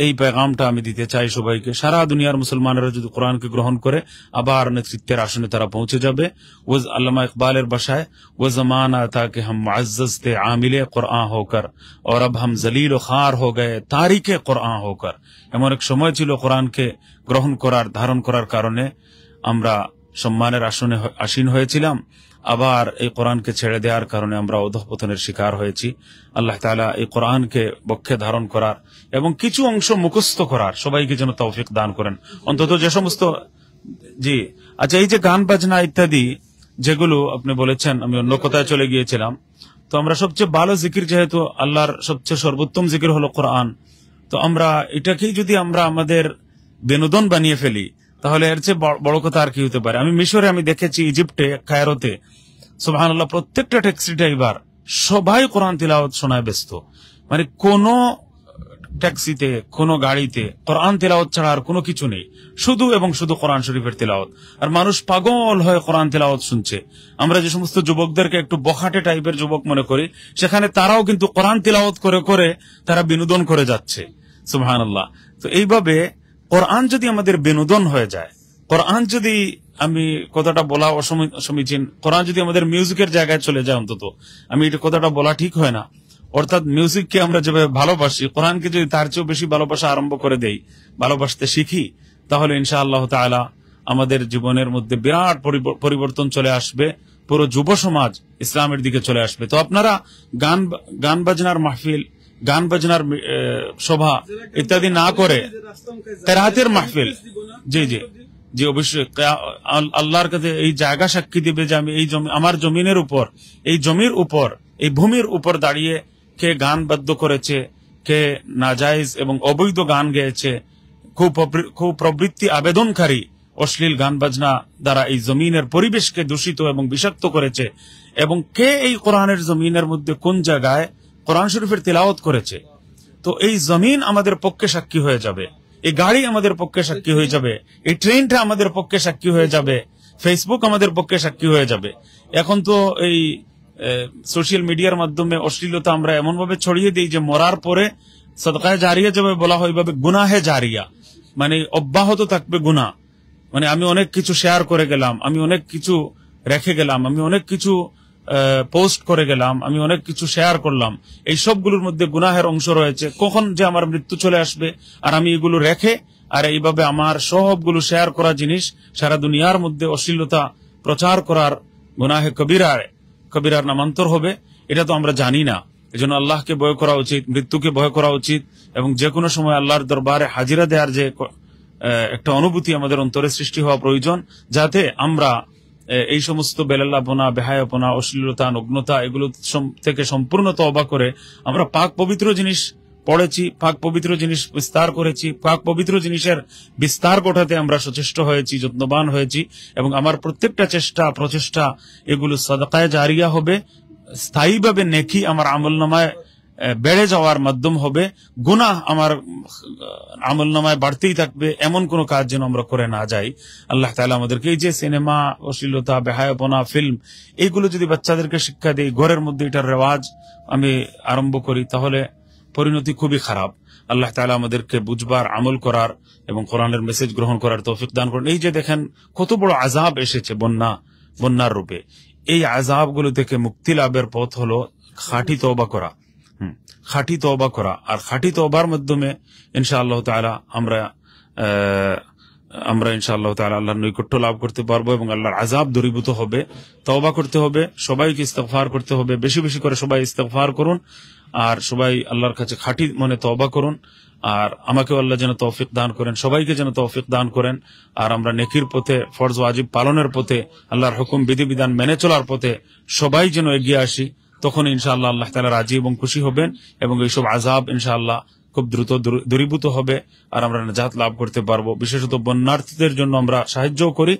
এই পেগামটা আমি দিতে চাই সবাইকে। সারা দুনিয়ার মুসলমানেরা যদি কোরআনকে গ্রহণ করে আবার নেতৃত্বের আসনে তারা পৌঁছে যাবে। ওয়াজ আল্লামা ইকবালের ভাষায়, वो जमाना था कि हम मुअज़्ज़ज़ थे आमिले कुरआन होकर और अब हम जलील व खार हो गए तारिके कुरआन होकर। এমন এক সময় ছিল কোরআনকে গ্রহণ করার, ধারণ করার কারণে আমরা সম্মানের আসনে আসীন হয়েছিলাম, আবার এই কোরআনকে ছেড়ে দেওয়ার কারণে আমরা অধঃপতনের শিকার হয়েছি। আল্লাহ তাআলা এই কোরআনকে বক্ষে ধারণ করার এবং কিছু অংশ মুখস্থ করার সবাইকে যেন তৌফিক দান করেন। অন্তত যে সমস্ত জি আচ্ছা, এই যে গান বাজনা ইত্যাদি যেগুলো আপনি বলেছেন, আমি অন্য কথায় চলে গিয়েছিলাম। তো আমরা সবচেয়ে ভালো জিকির, যেহেতু আল্লাহর সবচেয়ে সর্বোত্তম জিকির হলো কোরআন, তো আমরা এটাকেই যদি আমরা আমাদের বিনোদন বানিয়ে ফেলি তাহলে এর চেয়ে বড় কথা আর কি হতে পারে। আমি মিশরে আমি দেখেছি, ইজিপ্টে, কায়রোতে, সুবহানাল্লাহ, প্রত্যেকটা ট্যাক্সি ড্রাইভার সবাই কোরআন তিলাওয়াত শোনায় ব্যস্ত। মানে কোন ট্যাক্সিতে, কোন গাড়িতে কোরআন তিলাওয়াত ছাড়া আর কোনো কিছু নেই, শুধু এবং শুধু কোরআন শরীফের তিলাওয়াত। আর মানুষ পাগল হয়ে কোরআন তিলাওয়াত শুনছে। আমরা যে সমস্ত যুবকদেরকে একটু বখাটে টাইপের যুবক মনে করি, সেখানে তারাও কিন্তু কোরআন তিলাওয়াত করে করে তারা বিনোদন করে যাচ্ছে। সুবহানাল্লাহ। তো এইভাবে কোরআন যদি আমাদের বিনোদন হয়ে যায়, কোরআন যদি, আমি কথাটা বলা অসমীচীন, কোরআন যদি আমাদের মিউজিকের জায়গায় চলে যায়, অন্তত আমি এটা কথাটা বলা ঠিক হয় না, অর্থাৎ মিউজিককে আমরা যেভাবে ভালোবাসি, কোরআনকে যদি তার চেয়েও বেশি ভালোবাসা আরম্ভ করে দেই, ভালোবাসতে শিখি, তাহলে ইনশাআল্লাহ তাআলা আমাদের জীবনের মধ্যে বিরাট পরিবর্তন চলে আসবে। পুরো যুব সমাজ ইসলামের দিকে চলে আসবে। তো আপনারা গান বাজনার মাহফিল, গান বাজনার সভা ইত্যাদি না করে কেরাতের মাহফিল, জি জি যে অবশ্যই আল্লাহর কাছে এই জায়গা সাক্ষী দিবে যে আমি এই জমি, আমার জমিনের উপর, এই জমির উপর, এই ভূমির উপর দাঁড়িয়ে কে গান বাদ্য করেছে, কে নাজায়েজ এবং অবৈধ গান গেয়েছে, খুব প্রবৃত্তি আবেদনকারী অশ্লীল গান বাজনা দ্বারা এই জমিনের পরিবেশকে দূষিত এবং বিষাক্ত করেছে, এবং কে এই কোরআনের জমিনের মধ্যে কোন জায়গায় কোরআন শরীফের তিলাওয়াত করেছে। তো এই জমিন আমাদের পক্ষে সাক্ষী হয়ে যাবে, এই গাড়ি আমাদের পক্ষে সাক্ষী হয়ে যাবে, এই ট্রেনটা আমাদের পক্ষে সাক্ষী হয়ে যাবে, ফেসবুক আমাদের পক্ষে সাক্ষী হয়ে যাবে। এখন তো এই সোশ্যাল মিডিয়ার মাধ্যমে অশ্লীলতা আমরা এমন ভাবে ছড়িয়ে দিই যে মরার পরে সদকায়ে জারিয়া যাবে বলা হয়, এইভাবে গুনাহে জারিয়া, মানে অব্যাহত থাকবে গুনাহ। মানে আমি অনেক কিছু শেয়ার করে গেলাম, আমি অনেক কিছু রেখে গেলাম, আমি অনেক কিছু পোস্ট করে গেলাম, আমি অনেক কিছু শেয়ার করলাম, এই সবগুলোর মধ্যে গুনাহের অংশ রয়েছে। কখন যে আমার মৃত্যু চলে আসবে আর আমি এগুলো রেখে আর এইভাবে আমার সবগুলো শেয়ার করা জিনিস সারা দুনিয়ার মধ্যে অশ্লীলতা প্রচার করার গুনাহে কবিরার নামান্তর হবে, এটা তো আমরা জানি না। এজন্য আল্লাহকে ভয় করা উচিত, মৃত্যুকে ভয় করা উচিত, এবং যে কোনো সময় আল্লাহর দরবারে হাজিরা দেওয়ার যে একটা অনুভূতি আমাদের অন্তরে সৃষ্টি হওয়া প্রয়োজন, যাতে আমরা এই সমস্ত বেলাল্লাপনা, বেহায়াপনা, অশ্লীলতা, নগ্নতা এগুলো থেকে সম্পূর্ণ তওবা করে আমরা পাক পবিত্র জিনিস পড়েছি, পাক পবিত্র জিনিস বিস্তার করেছি, পাক পবিত্র জিনিসের বিস্তার ঘটাতে আমরা সচেষ্ট হয়েছি, যত্নবান হয়েছি, এবং আমার প্রত্যেকটা প্রচেষ্টা এগুলো সাদকায়ে জারিয়া হবে, স্থায়ীভাবে নেকি আমার আমলনামায় বেড়ে যাওয়ার মাধ্যম হবে, গুনাহ আমার আমলনামায় বাড়তেই থাকবে, এমন কোন কাজ যেন আমরা করে না যাই। আল্লাহ তাআলা আমাদেরকে এই যে সিনেমা, অশ্লীলতা, বেহায়াপনা, ফিল্ম, এইগুলো যদি বাচ্চাদেরকে শিক্ষা দেই, ঘরের মধ্যে এটার রেওয়াজ আমি আরম্ভ করি, তাহলে পরিণতি খুবই খারাপ। আল্লাহ তাআলা আমাদেরকে বুঝবার, আমল করার এবং কোরআনের মেসেজ গ্রহণ করার তৌফিক দান করেন। এই যে দেখেন কত বড় আযাব এসেছে বন্যার রূপে, এই আযাবগুলো থেকে মুক্তি লাভের পথ হলো খাঁটি তওবা করা, খাঁটি তওবা করা। আর খাঁটি তওবার মাধ্যমে ইনশাআল্লাহ তাআলা আমরা ইনশাআল্লাহ তাআলা আল্লাহর নৈকট্য লাভ করতে পারবো এবং আল্লাহর আযাব দূরীভূত হবে। তওবা করতে হবে, সবাইকে ইস্তিগফার করতে হবে, বেশি বেশি করে সবাই ইস্তিগফার করুন, আর সবাই আল্লাহর কাছে খাঁটি মনে তওবা করুন। আর আমাকেও আল্লাহ যেন তৌফিক দান করেন, সবাইকে যেন তৌফিক দান করেন, আর আমরা নেকির পথে, ফরজ ওয়াজিব পালনের পথে, আল্লাহর হুকুম বিধিবিধান মেনে চলার পথে সবাই যেন এগিয়ে আসি। তখন ইনশাআল্লাহ আল্লাহ তাআলা রাজি এবং খুশি হবেন, এবং এইসব আযাব ইনশাআল্লাহ খুব দ্রুত দূরীভূত হবে, আর আমরা নাজাত লাভ করতে পারবো। বিশেষত বন্যার্থীদের জন্য আমরা সাহায্য করি,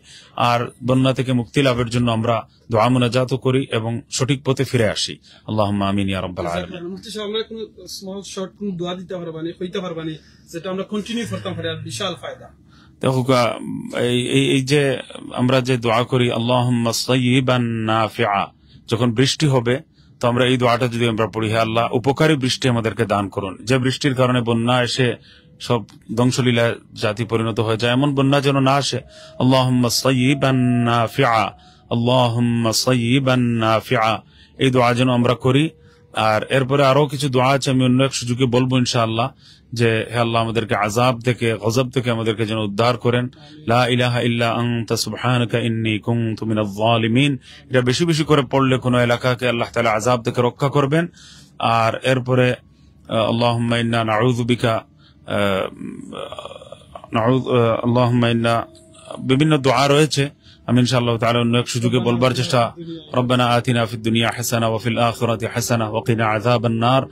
আর বন্যা থেকে মুক্তি লাভের জন্য আমরা দোয়া মুনাজাতও করি এবং সঠিক পথে ফিরে আসি। আল্লাহুম্মা আমিন ইয়া রাব্বাল আলামিন। মুফতি সাহেব, আমরা কোন স্মল শর্ট কোন দোয়া দিতে পারবানি, কইতে পারবানি, যেটা আমরা কন্টিনিউ করতে পারি, আর বিশাল ফায়দা। দেখো এই যে আমরা যে দোয়া করি আল্লাহুম্মা সাইয়্যিবান নাফিআ, যখন বৃষ্টি হবে তো আমরা এই দোয়াটা যদি আমরা পড়ি, হে আল্লাহ উপকারী বৃষ্টি আমাদেরকে দান করুন, যে বৃষ্টির কারণে বন্যা এসে সব ধ্বংসলীলা জাতি পরিণত হয়ে যায়, এমন বন্যা যেন না আসে। আল্লাহুম্মা সাইয়্যিবান নাফিআ, আল্লাহুম্মা সাইয়্যিবান নাফিআ, এই দোয়া যেন আমরা করি। আর এরপরে আরো কিছু দোয়া আছে, আমি অন্য এক সুযোগে বলবো ইনশাআল্লাহ, যে হে আল্লাহ আমাদেরকে আযাব থেকে, গজব থেকে আমাদেরকে যেন উদ্ধার করেন। লা ইলাহা ইল্লা আনতা সুবহানাকা ইন্নী কুনতু মিনাজ জালিমিন, এটা বেশি বেশি করে পড়লে কোন এলাকাকে আল্লাহ তাআলা আযাব থেকে রক্ষা করবেন। আর এরপরে আল্লাহুম্মা ইন্না নাউযু বিকা, আল্লাহুম্মা ইন্না, বিভিন্ন দোয়া রয়েছে, আমি ইনশাআল্লাহ তাআলা অন্য এক সুযোগে বলবার চেষ্টা। রব্বানা আতিনা ফিদ দুনিয়া হাসানা ওয়া ফিল আখিরাতি হাসানা ওয়া কিনা আযাবান নার।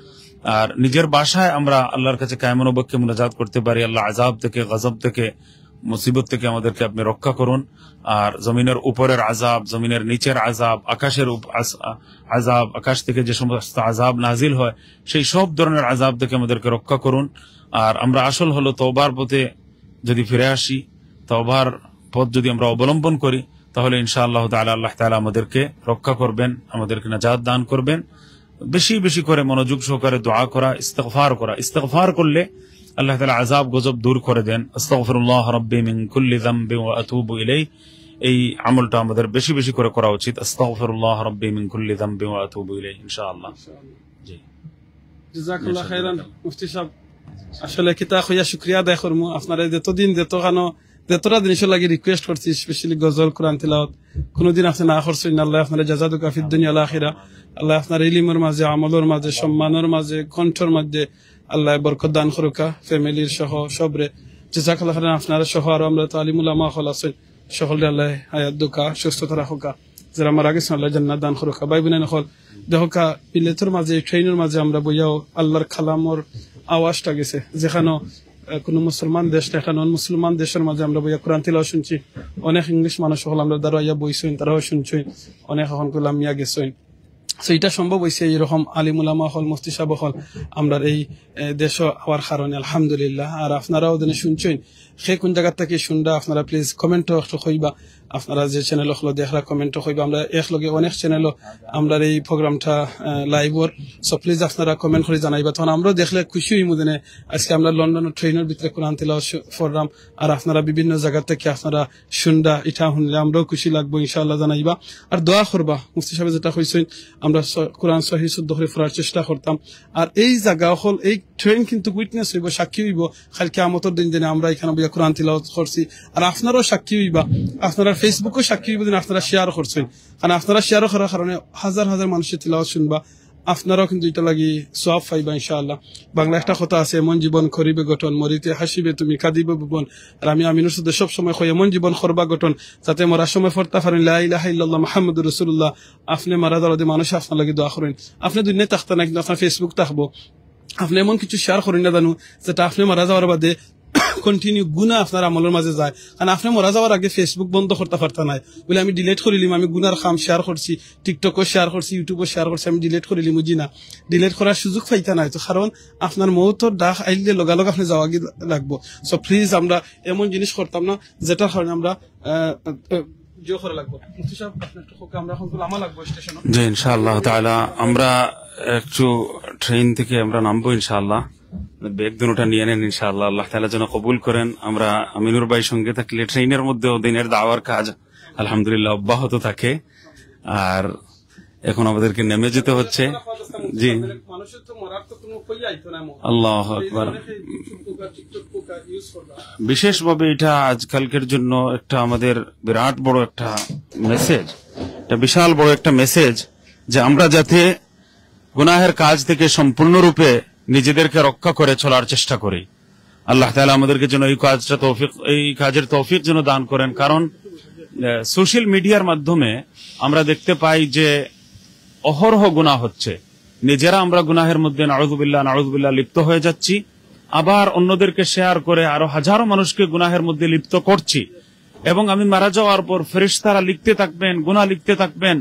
আর নিজের বাসায় আমরা আল্লাহর কাছে কায়েমান ওয়াক্কে মুনাজাত করতে পারি, আল্লাহ আযাব থেকে, গজব থেকে, মুসিবত থেকে আমাদেরকে আপনি রক্ষা করুন। আর জমিনের উপরের আযাব, জমিনের নিচের আযাব, আকাশের আযাব, আকাশ থেকে যে সমস্ত আযাব নাজিল হয় সেই সব ধরনের আযাব থেকে আমাদেরকে রক্ষা করুন। আর আমরা আসল হলো তওবার পথে যদি ফিরে আসি, তওবার পথ যদি আমরা অবলম্বন করি, তাহলে ইনশাআল্লাহ তাআলা আল্লাহ তাআলা আমাদেরকে রক্ষা করবেন, আমাদেরকে নাজাত দান করবেন। বেশি বেশি করে মনোযোগ সহকারে দোয়া করা, ইস্তিগফার করা, ইস্তিগফার করলে আল্লাহ তাআলা আযাব গজব দূর করে দেন। আস্তাগফিরুল্লাহ রাব্বি মিন কুল্লি যামবি ওয়া আতুবু ইলাইহি, এই আমলটা আমাদের বেশি বেশি করে করা উচিত। আস্তাগফিরুল্লাহ রাব্বি মিন কুল্লি যামবি ওয়া আতুবু ইলাইহি, ইনশাআল্লাহ। জি, জাযাকাল্লাহ খাইরান মুফতি সাহেব। আসলে কিতা কইয়া শুকরিয়া আদায় করমু, আপনারা যতদিন যতটা জিনিসের লাগি রিকোয়েস্ট করছি, স্পেশালি গজল, কোরআন তিলাওয়াত, কোনদিন আপনি না করছেন। আল্লাহ আপনারা জাযাদুকা ফিদ দুনিয়া ওয়াল আখিরা, আল্লাহ আপনার ইলমের মাঝে, আমলের মাঝে, সম্মানের মাঝে, কণ্ঠের মাঝে আল্লাহ বরকত দান করুকা, ফ্যামিলির সহ সবরে জাযাকাল্লাহু খাইরান। আপনারা সহ আরো আমরা তালিম উলামা হল আছেন, সকলে আল্লাহ হায়াত দুকা সুস্থতা রাখুকা, যারা মারা গেছেন আল্লাহ জান্নাত দান করুকা। ভাই বোনেন হল দেখুকা বিলেতের মাঝে ট্রেনের মাঝে আমরা বইয়াও আল্লাহর কালামর আওয়াজটা গেছে, যেখানে কোন মুসলমান দেশ না, নন মুসলমান দেশের মাঝে আমরা বইয়া কোরআন তিলাওয়াত শুনছি। অনেক ইংলিশ মানুষ হল আমরা দাঁড়াইয়া বইছেন, তারাও শুনছেন, অনেক এখন গোলামিয়া গেছেন। এটা সম্ভব হয়েছে এইরকম আলিম উলামা হল, মুফতি সাহেব হল আমরা এই দেশ হওয়ার কারণে আলহামদুলিল্লাহ। আর আপনারাও দিনে শুনছেন, সে কোন জায়গা থেকে শুনরা আপনারা প্লিজ কমেন্টও একটু কইবা। আপনারা যে চ্যানেল হলো দেখরা কমেন্টও কইবা। আমরা একলগে অনেক চ্যানেলও আমরা এই প্রোগ্রামটা লাইভর, সো প্লিজ আপনারা কমেন্ট করে জানাইবা। তখন আমরাও দেখলে খুশি হইম দিনে আজকে আমরা লন্ডনের ট্রেনের ভিতরে কোরআন তিলাওয়াত করলাম, আর আপনারা বিভিন্ন জায়গা থেকে আপনারা শুনরা, এটা শুনলে আমরাও খুশি লাগবো ইনশাআল্লাহ জানাইবা। আর দোয়া করবা, মুফতি সাহেব যেটা কইছেন আমরা কোরআন সহিহ শুদ্ধ করে পড়ার চেষ্টা করতাম। আর এই জায়গা হল এই ট্রেন কিন্তু উইটনেস হইব, সাক্ষী হইব কাল কিয়ামতের দিন দিনে আমরা এখানে বইয়া কোরআন তিলাওয়াত করছি। আর আপনারাও সাক্ষী হইবা, আপনারা ফেসবুকও সাক্ষী হইব দিন আপনারা শেয়ার করছেন, কারণ আপনারা শেয়ার করার কারণে হাজার হাজার মানুষের তিলাওয়াত শুনবা, আপনারাও কিন্তু এটা লাগি সওয়াব পাইবা ইনশাআল্লাহ। বাংলা একটা কথা আছে, এমন জীবন করিবে গঠন, মরিতে হাসিবে তুমি কাঁদিবে ভুবন। আর আমি আমিনুর সাথে সব সময় কই এমন জীবন করবা গঠন যাতে মরার সময় পড়তে পারেন লা ইলাহা ইল্লাল্লাহ মুহাম্মাদুর রাসূলুল্লাহ। আপনি মারা যাওয়ার মানুষ আপনার লাগি দোয়া করেন। আপনি দুনিয়া থাকতে না, কিন্তু আপনার ফেসবুক থাকবো, আপনি এমন কিছু শেয়ার করেন না জানো যেটা আপনি মারা যাওয়ার বাদে কন্টিনিউ গুনাহ আপনার আমলের মাঝে যায়। কারণ আপনি মরা যাওয়ার আগে ফেসবুক বন্ধ করতে পারতেন না, বলে আমি ডিলিট করিলিম, আমি গুনার খাম শেয়ার করছি, টিকটকও শেয়ার করছি, ইউটিউবও শেয়ার করছি, আমি ডিলিট করিলিম, বুঝি না ডিলিট করার সুযোগ পাইতা নাই। তো কারণ আপনার মৌতর দাগ আইলে লগালগ আপনি যাওয়া গিয়ে লাগবো। সো প্লিজ আমরা এমন জিনিস করতাম না যেটার কারণে আমরা জি ইনশাআল্লাহ তাআলা আমরা একটু ট্রেন থেকে আমরা নামবো ইনশাআল্লাহ। ব্যাগ দুটোটা নিয়ে নেন ইনশাআল্লাহ, আল্লাহ তাআলা যেন কবুল করেন। আমরা আমিনুর ভাই সঙ্গে থাকলে ট্রেনের মধ্যেও দিনের দাওয়ার কাজ আলহামদুলিল্লাহ অব্যাহত থাকে। আর এখন আমাদেরকে নেমে যেতে হচ্ছে। জি আল্লাহ আকবার। বিশেষভাবে এটা আজকালকের জন্য একটা আমাদের বিরাট বড় একটা মেসেজ, এটা বিশাল বড় একটা মেসেজ যে আমরা যাতে গুনাহের কাজ থেকে সম্পূর্ণরূপে নিজেদেরকে রক্ষা করে চলার চেষ্টা করি। আল্লাহ তাআলা আমাদেরকে যেন এই কাজের তৌফিক যেন দান করেন। কারণ সোশ্যাল মিডিয়ার মাধ্যমে আমরা দেখতে পাই যে অহরহ গুনাহ হচ্ছে, নিজেরা আমরা গুনাহের মধ্যে নাউযুবিল্লাহ লিপ্ত হয়ে যাচ্ছি, আবার অন্যদেরকে শেয়ার করে আরো হাজারো মানুষকে গুনাহের মধ্যে লিপ্ত করছি। এবং আমি মারা যাওয়ার পর ফেরেশতারা লিখতে থাকবেন, গুনাহ লিখতে থাকবেন।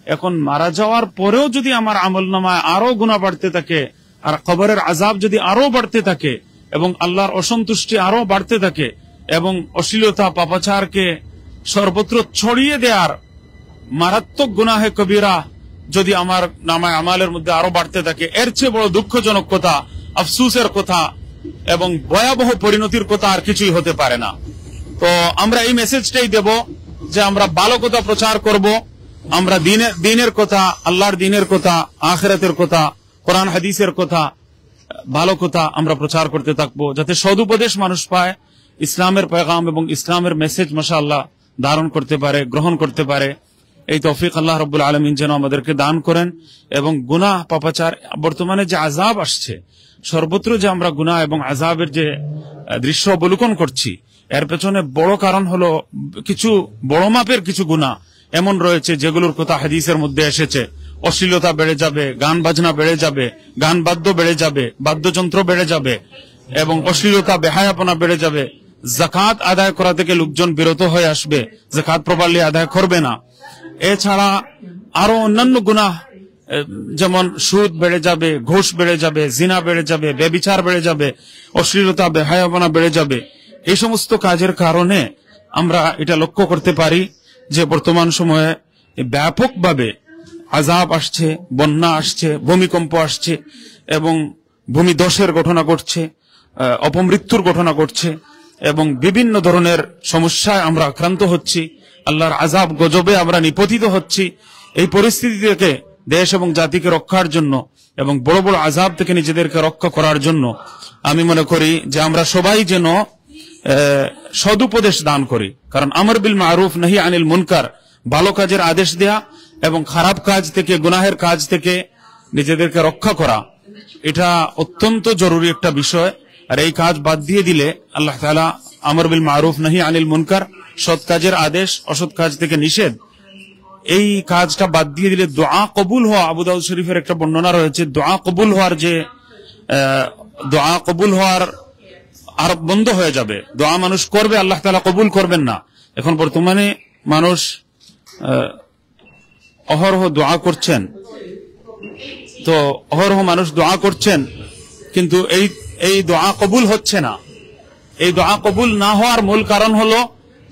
এখন মারা যাওয়ার পরেও যদি আমার আমলনামায় আরো গুনাহ বাড়তে থাকে, আর কবরের আযাব যদি আরো বাড়তে থাকে, এবং আল্লাহর অসন্তুষ্টি আরো বাড়তে থাকে, এবং অশ্লীলতা পাপাচারকে সর্বত্র ছড়িয়ে দেওয়ার মারাত্মক গুনাহে কবিরা যদি আমার নামায় আমালের মধ্যে আরো বাড়তে থাকে, এর চেয়ে বড় দুঃখজনক কথা, আফসুসের কথা এবং ভয়াবহ পরিণতির কথা আর কিছুই হতে পারে না। তো আমরা এই মেসেজটাই দেব যে আমরা ভালো কথা প্রচার করব, আমরা দিনের কথা, আল্লাহর দিনের কথা, আখিরাতের কথা, কোরআন হাদিসের কথা, ভালো কথা আমরা প্রচার করতে থাকবো, যাতে সদুপদেশ মানুষ পায়, ইসলামের পেগাম এবং ইসলামের মেসেজ মাশাআল্লাহ ধারণ করতে পারে, গ্রহণ করতে পারে। এই তৌফিক আল্লাহ রাব্বুল আলামিন যেন আমাদেরকে দান করেন। এবং গুনাহ পাপাচার, বর্তমানে যে আযাব আসছে সর্বত্র, যে আমরা গুনাহ এবং আযাবের যে দৃশ্য অবলোকন করছি, এর পেছনে বড় কারণ হলো কিছু বড় মাপের কিছু গুনাহ এমন রয়েছে যেগুলোর কথা হাদিসের মধ্যে এসেছে। অশ্লীলতা বেড়ে যাবে, গান বাজনা বেড়ে যাবে, গান বাদ্য বেড়ে যাবে, বাদ্যযন্ত্র বেড়ে যাবে, এবং অশ্লীলতা বেহায়াপনা বেড়ে যাবে। যাকাত আদায় করা থেকে লোকজন বিরত হয়ে আসবে, যাকাত প্রপারলি আদায় করবে না। এছাড়া আরো অন্যান্য গুনাহ, যেমন সুদ বেড়ে যাবে, ঘুষ বেড়ে যাবে, জিনা বেড়ে যাবে, ব্যভিচার বেড়ে যাবে, অশ্লীলতা বেহায়াপনা বেড়ে যাবে। এই সমস্ত কাজের কারণে আমরা এটা লক্ষ্য করতে পারি যে বর্তমান সময়ে ব্যাপকভাবে আযাব আসছে, বন্যা আসছে, ভূমিকম্প আসছে, এবং ভূমিধসের ঘটনা ঘটছে, অপমৃত্যুর ঘটনা ঘটছে, এবং বিভিন্ন ধরনের সমস্যায় আমরা আক্রান্ত হচ্ছি, আল্লাহর আযাব গজবে আমরা নিপতিত হচ্ছি। এই পরিস্থিতি থেকে দেশ এবং জাতিকে রক্ষার জন্য এবং বড় বড় আযাব থেকে নিজেদেরকে রক্ষা করার জন্য আমি মনে করি যে আমরা সবাই যেন সদুপদেশ দান করি। কারণ আমর বিল মারুফ নাহি আনিল মুনকার, ভালো কাজের আদেশ দেয়া এবং খারাপ কাজ থেকে, গুনাহের কাজ থেকে নিজেদেরকে রক্ষা করা, এটা অত্যন্ত জরুরি একটা বিষয়। আর এই কাজ বাদ দিয়ে দিলে আল্লাহ তাআলা আমর বিল মারুফ নাহি আনিল মুনকার, সৎ কাজের আদেশ অসৎ কাজ থেকে নিষেধ, এই কাজটা বাদ দিয়ে দিলে দোয়া কবুল হওয়া, আবু দাউদ শরীফের একটা বর্ণনা রয়েছে দোয়া কবুল হওয়ার যে দোয়া কবুল হওয়ার আর বন্ধ হয়ে যাবে। দোয়া মানুষ করবে, আল্লাহ তাআলা কবুল করবেন না। এখন বর্তমানে মানুষ অহরহ দোয়া করছেন, তো অহরহ মানুষ দোয়া করছেন, কিন্তু এই দোয়া কবুল হচ্ছে না। এই দোয়া কবুল না হওয়ার মূল কারণ হলো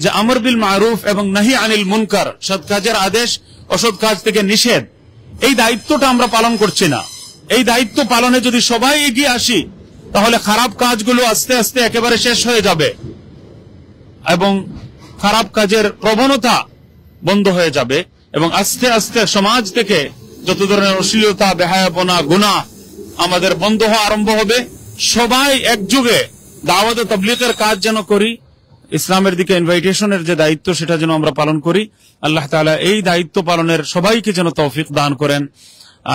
যে আমর বিল মারুফ এবং নাহি আনিল মুনকার, সৎ কাজের আদেশ অসৎ কাজ থেকে নিষেধ, এই দায়িত্বটা আমরা পালন করছি না। এই দায়িত্ব পালনে যদি সবাই এগিয়ে আসি, তাহলে খারাপ কাজগুলো আস্তে আস্তে একেবারে শেষ হয়ে যাবে এবং খারাপ কাজের প্রবণতা বন্ধ হয়ে যাবে এবং আস্তে আস্তে সমাজ থেকে যত ধরনের অশ্লীলতা, বেহায়াপনা, গুনাহ আমাদের বন্ধ হওয়া আরম্ভ হবে। সবাই একযোগে দাওয়াত ও তাবলীগের কাজ যেন করি, ইসলামের দিকে ইনভাইটেশনের যে দায়িত্ব সেটা যেন আমরা পালন করি। আল্লাহ তাআলা এই দায়িত্ব পালনের সবাইকে যেন তৌফিক দান করেন।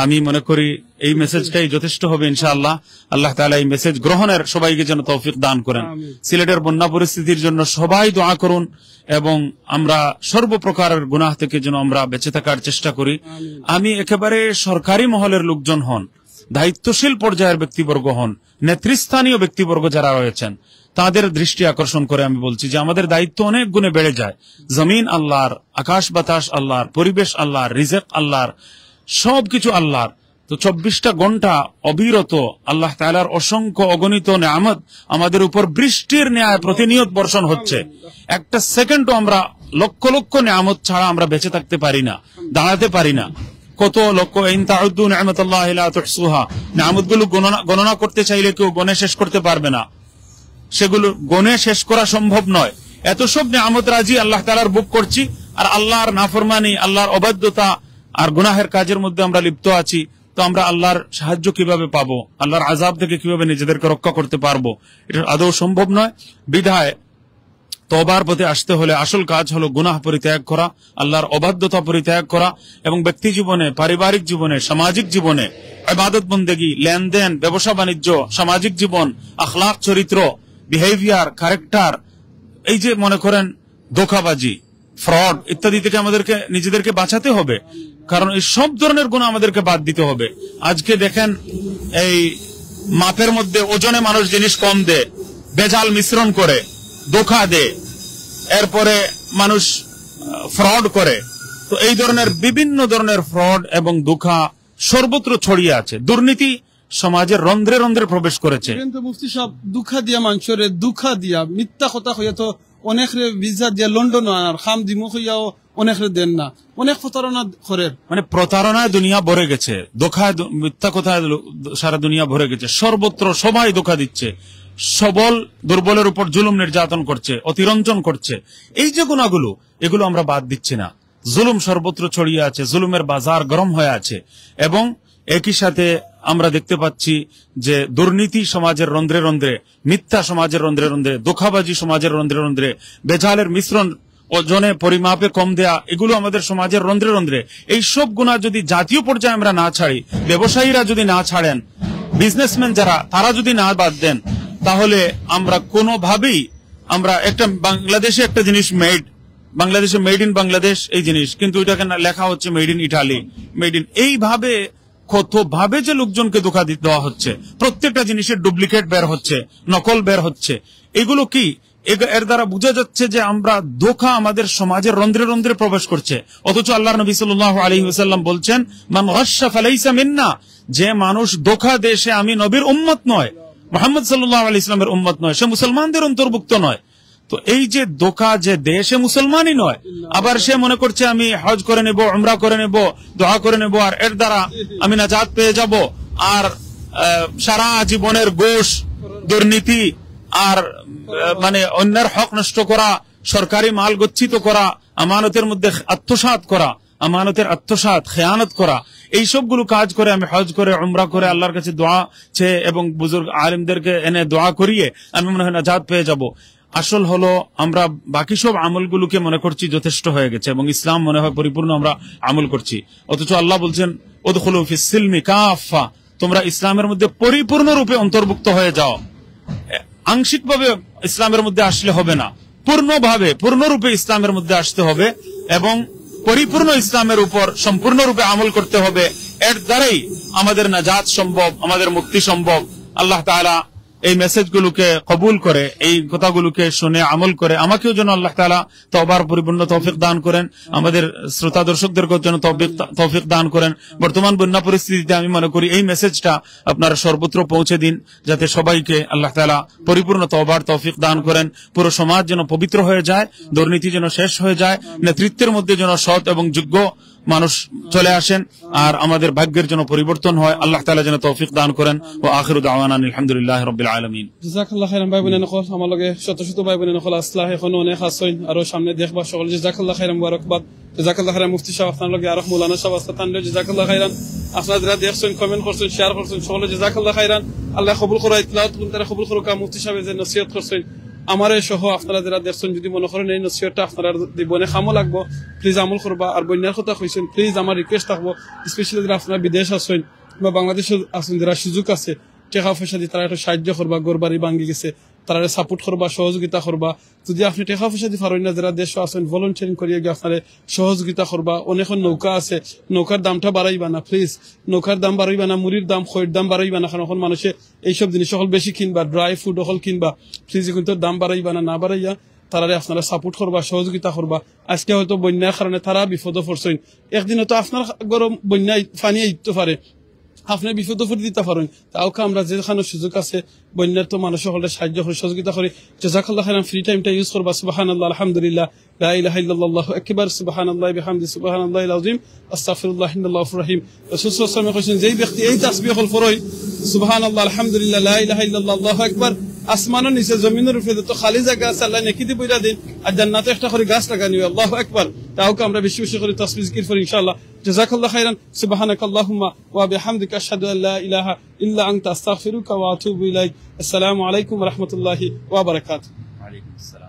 আমি মনে করি এই মেসেজটাই যথেষ্ট হবে ইনশাআল্লাহ। আল্লাহ তাআলা এই মেসেজ গ্রহণের সবাইকে যেন তৌফিক দান করেন। সিলেটের বন্যা পরিস্থিতির জন্য সবাই দোয়া করুন এবং আমরা সর্বপ্রকারের গুনাহ থেকে যেন আমরা বেঁচে থাকার চেষ্টা করি। আমি একেবারে সরকারি মহলের লোকজন হন, দায়িত্বশীল পর্যায়ের ব্যক্তিবর্গ হন, নেতৃস্থানীয় ব্যক্তিবর্গ যারা রয়েছেন, তাদের দৃষ্টি আকর্ষণ করে আমি বলছি যে আমাদের দায়িত্ব অনেক গুণে বেড়ে যায়। জমিন আল্লাহর, আকাশ বাতাস আল্লাহর, পরিবেশ আল্লাহর, রিজক আল্লাহর, সবকিছু আল্লাহর। তো 24টা ঘন্টা অবিরত আল্লাহ তাআলার অসংখ্য অগণিত নেয়ামত আমাদের উপর বৃষ্টির ন্যায় প্রতিনিয়ত বর্ষণ হচ্ছে। একটা সেকেন্ডও আমরা লক্ষ লক্ষ নেয়ামত ছাড়া আমরা বেঁচে থাকতে পারি না, দাঁড়াতে পারি না। কত লক্ষ, ইন তাউদ্দু নি'মাতাল্লাহি লা তুহসুহা, নেয়ামতগুলো গণনা করতে চাইলে কেউ গণে শেষ করতে পারবে না, সেগুলো গণে শেষ করা সম্ভব নয়। এত সব নেয়ামত রাজি আল্লাহ তাআলার বুক করছি, আর আল্লাহর নাফরমানি, আল্লাহর অবাধ্যতা আর গুনাহের কাজের মধ্যে আমরা লিপ্ত আছি। তো আমরা আল্লাহর সাহায্য কিভাবে পাবো, আল্লাহর আযাব থেকে কিভাবে নিজেদেরকে রক্ষা করতে পারবো, এটা আদৌ সম্ভব নয়। বিধায় তওবার পথে আসতে হলে আসল কাজ হলো গুনাহ পরিত্যাগ করা, আল্লাহর অবাধ্যতা পরিত্যাগ করা এবং ব্যক্তি জীবনে, পারিবারিক জীবনে, সামাজিক জীবনে ইবাদত বন্দেগী, লেনদেন, ব্যবসা বাণিজ্য, সামাজিক জীবন, আখলাক, চরিত্র, বিহেভিয়ার, ক্যারেক্টার, এই যে মনে করেন ধোঁকাবাজি, ফ্রড ইত্যাদি থেকে আমাদেরকে নিজেদেরকে বাঁচাতে হবে, কারণ এই সব ধরনের গুনাহ আমাদেরকে বাদ দিতে হবে। আজকে দেখেন এই মাপের মধ্যে ওজনে মানুষ জিনিস কম দেয়, ভেজাল মিশ্রণ করে, ধোঁকা দেয়, এরপরে মানুষ ফ্রড করে। তো এই ধরনের বিভিন্ন ধরনের ফ্রড এবং ধোঁকা সর্বত্র ছড়িয়ে আছে। দুর্নীতি সমাজের রন্ধ্রে রন্ধ্রে প্রবেশ করেছে। কিন্তু মুফতি সাহেব, দুঃখা দিয়া মানুষের দুঃখা দিয়া মিথ্যা কথা হইয়া তো অনেক ভিসা দিয়া লন্ডন আর খাম দিমু হইয়াও অনেক দেন না, অনেক প্রতারণা করে। মানে প্রতারণায় দুনিয়া ভরে গেছে, ধোঁকায়, মিথ্যা কথায় সারা দুনিয়া ভরে গেছে। সর্বত্র সবাই ধোঁকা দিচ্ছে, সবল দুর্বলের উপর জুলুম নির্যাতন করছে, অতিরঞ্জন করছে। এই যে গুণাগুলো, এগুলো আমরা বাদ দিচ্ছি না। জুলুম সর্বত্র ছড়িয়ে আছে, জুলুমের বাজার গরম হয়ে আছে এবং একই সাথে আমরা দেখতে পাচ্ছি যে দুর্নীতি সমাজের রন্ধ্রে রন্ধ্রে, মিথ্যা সমাজের রন্ধ্রে রন্ধ্রে, ধোঁকাবাজি সমাজের রন্ধ্রে রন্ধ্রে, বেজালের মিশ্রণ, ওজনে পরিমাপে কম দেয়া, এগুলো আমাদের সমাজের রন্ধ্রে রন্ধ্রে। এই সব গুনাহ যদি জাতীয় পর্যায়ে আমরা না ছাড়ি, ব্যবসায়ীরা যদি না ছাড়েন, বিজনেসম্যান যারা, তারা যদি না বাদ দেন, তাহলে আমরা কোনোভাবেই আমরা একটা বাংলাদেশে একটা জিনিস বাংলাদেশে মেড ইন বাংলাদেশ এই জিনিস, কিন্তু এটাকে লেখা হচ্ছে made in Italy, made in, এইভাবে কত ভাবে যে লোকজনকে ধোঁকা দেওয়া হচ্ছে। প্রত্যেকটা জিনিসের ডুপ্লিকেট বের হচ্ছে, নকল বের হচ্ছে। এগুলো কি, এর দ্বারা বোঝা যাচ্ছে যে আমরা ধোঁকা আমাদের সমাজের রন্ধ্রে রন্ধ্রে প্রবেশ করছে। অথচ আল্লাহর নবী সাল্লাল্লাহু আলাইহি ওয়াসাল্লাম বলছেন, মান গাশশা ফালাইসা মিন্না, যে মানুষ ধোঁকা দেয় সে আমি নবীর উম্মত নয়, মুহাম্মদ সাল্লাল্লাহু আলাইহি ওয়াসাল্লামের উম্মত নয়, সে মুসলমানদের অন্তর্ভুক্ত নয়। তো এই যে ধোঁকা যে দেয়, সে মুসলমানই নয়। আবার সে মনে করছে আমি হজ করে নেব, উমরা করে নেব, দোয়া করে নেব, আর এর দ্বারা আমি নাজাত পেয়ে যাব। আর সারা জীবনের ঘুষ, দুর্নীতি আর মানে অন্যের হক নষ্ট করা, সরকারি মাল গচ্ছিত করা, আমানতের মধ্যে আত্মসাৎ করা, আমানতের আত্মসাৎ, খেয়ানত করা, এই সবগুলো কাজ করে আমি হজ করে, উমরা করে, আল্লাহর কাছে দোয়া চেয়ে এবং বুজুর্গ আলিমদেরকে এনে দোয়া করিয়ে আমি মনে হয় নাজাত পেয়ে যাব। আসল হলো আমরা বাকি সব আমলগুলোকে মনে করছি যথেষ্ট হয়ে গেছে এবং ইসলাম মনে হয় পরিপূর্ণ আমরা আমল করছি। অথচ আল্লাহ বলছেন, উদখুলু ফিস সিলমি কাফা, তোমরা ইসলামের মধ্যে পরিপূর্ণ রূপে অন্তর্ভুক্ত হয়ে যাও। আংশিকভাবে ইসলামের মধ্যে আসলে হবে না, পূর্ণরূপে ইসলামের মধ্যে আসতে হবে এবং পরিপূর্ণ ইসলামের উপর সম্পূর্ণরূপে আমল করতে হবে। এর দ্বারাই আমাদের নাজাত সম্ভব, আমাদের মুক্তি সম্ভব। আল্লাহ তাআলা এই মেসেজগুলোকে কবুল করে, এই কথাগুলোকে শুনে আমল করে আমাকেও যেন আল্লাহ তাআলা তওবার পরিপূর্ণ তৌফিক দান করেন, আমাদের শ্রোতা দর্শকদেরকেও যেন তৌফিক দান করেন। বর্তমান বন্যা পরিস্থিতিতে আমি মনে করি এই মেসেজটা আপনারা সর্বত্র পৌঁছে দিন, যাতে সবাইকে আল্লাহ তাআলা পরিপূর্ণ তওবার তৌফিক দান করেন, পুরো সমাজ যেন পবিত্র হয়ে যায়, দুর্নীতি যেন শেষ হয়ে যায়, নেতৃত্বের মধ্যে যেন সৎ এবং যোগ্য মানুষ চলে আসেন, আর আমাদের ভাগ্যের যেন পরিবর্তন হয়। আল্লাহ তাআলা যেন তৌফিক দান করেন। ওয়া আখিরু দাওয়ানা আলহামদুলিল্লাহি রাব্বিল আলামিন। জাযাকাল্লাহু খাইরান ভাই বোনেন নকল, আমার লগে শত শত ভাই বোনেন নকল আসলা এখন অনেক আসইন আর সামনে দেখবা সকল। জাযাকাল্লাহু খাইরান মুবারকবাদ। জাযাকাল্লাহু খাইরান মুফতি সাহেব আপনার লগে আর মাওলানা সাহেব আসতান। জাযাকাল্লাহু খাইরান আপনারা যারা দেখছেন, কমেন্ট করছেন, শেয়ার করছেন, সকলে জাযাকাল্লাহু খাইরান। আল্লাহ কবুল করে, ইতলাত কুনতারে কবুল করুক। মুফতি সাহেব যে নসিহত করছেন আমার সহ আপনারা যারা দেখছেন, যদি মনে করেন এই নসিহতটা আপনারা জীবনে কামও লাগবো, প্লিজ আমল করবা। আর বন্যার কথা কইছেন, প্লিজ আমার রিকোয়েস্ট থাকবো, স্পেশালি যারা আপনারা বিদেশ আছেন বা বাংলাদেশে আছেন, যারা সুযোগ আছে টাকা পয়সা দিয়ে তারা একটু সাহায্য করবা, ঘর বাড়ি ভাঙ্গি গেছে তারা সাপোর্ট করবা, সহযোগিতা করবা। যদি আপনি টাকা পয়সা দিয়ে পারেন না, যারা দেশ আছেন ভলেন্টিয়ারিং করিয়ে গিয়ে আপনারা সহযোগিতা করবা। অনেক নৌকা আছে, নৌকার দামটা বাড়াইবা না প্লিজ, নৌকার দাম বাড়াইবা না, মুড়ির দাম খয়ের দাম বাড়াইবা না, কারণ এখন মানুষে এইসব জিনিস সকল বেশি কিনবা, ড্রাই ফুড সকল কিনবা, প্লিজ কিন্তু দাম বাড়াইবা না, না বাড়াইয়া তারারে আপনারা সাপোর্ট করবা, সহযোগিতা করবা। আজকে হয়তো বন্যার কারণে তারা বিপদে পড়ছেন, একদিন হয়তো আপনার গরম বন্যায় পানি আইতে পারে, আপনি বিপদ ফুট দিতে পারেন। তাও আমরা যেখানে সুযোগ আছে বন্যার তো মানুষ সকলের সাহায্য করে, সহযোগিতা করে। জাযাকাল্লাহু খাইরান। ফ্রি টাইমটা ইউজ করবা। সুবহানাল্লাহ, আলহামদুলিল্লাহ, লা ইলাহা ইল্লাল্লাহ, আল্লাহু আকবার, সুবহানাল্লাহি বিহামদি, সুবহানাল্লাহিল আযীম, আস্তাগফিরুল্লাহ, ইন্নাল্লাহু গফুরুর রহিম। রাসূল সাল্লাল্লাহু আলাইহি ওয়াসাল্লাম কইছেন, যেই ব্যক্তি এই তাসবিহ পড়ে সুবহানাল্লাহ, আলহামদুলিল্লাহ, লা ইলাহা ইল্লাল্লাহ, আল্লাহু আকবার, আসমানের নিচে জমিনের উপরে তো খালি জায়গা আছে, আল্লাহ নেকি দি বইরা দিন, আর জান্নাতে একটা করে গাছ লাগানি। আল্লাহু আকবার। তাও আমরা বেশি বেশি করে তাসবিহ জিকির করি ইনশাআল্লাহ। জাযাকাল্লাহু খাইরান। সুবহানাকাল্লাহুম্মা ওয়া বিহামদিকা আশহাদু আল লা ইলাহা ইল্লা আনতা আস্তাগফিরুকা ওয়া আতুবু ইলাইক। আসসালামু আলাইকুম ওয়া রাহমাতুল্লাহি ওয়া বারাকাতুহু। ওয়া আলাইকুম আসসালাম।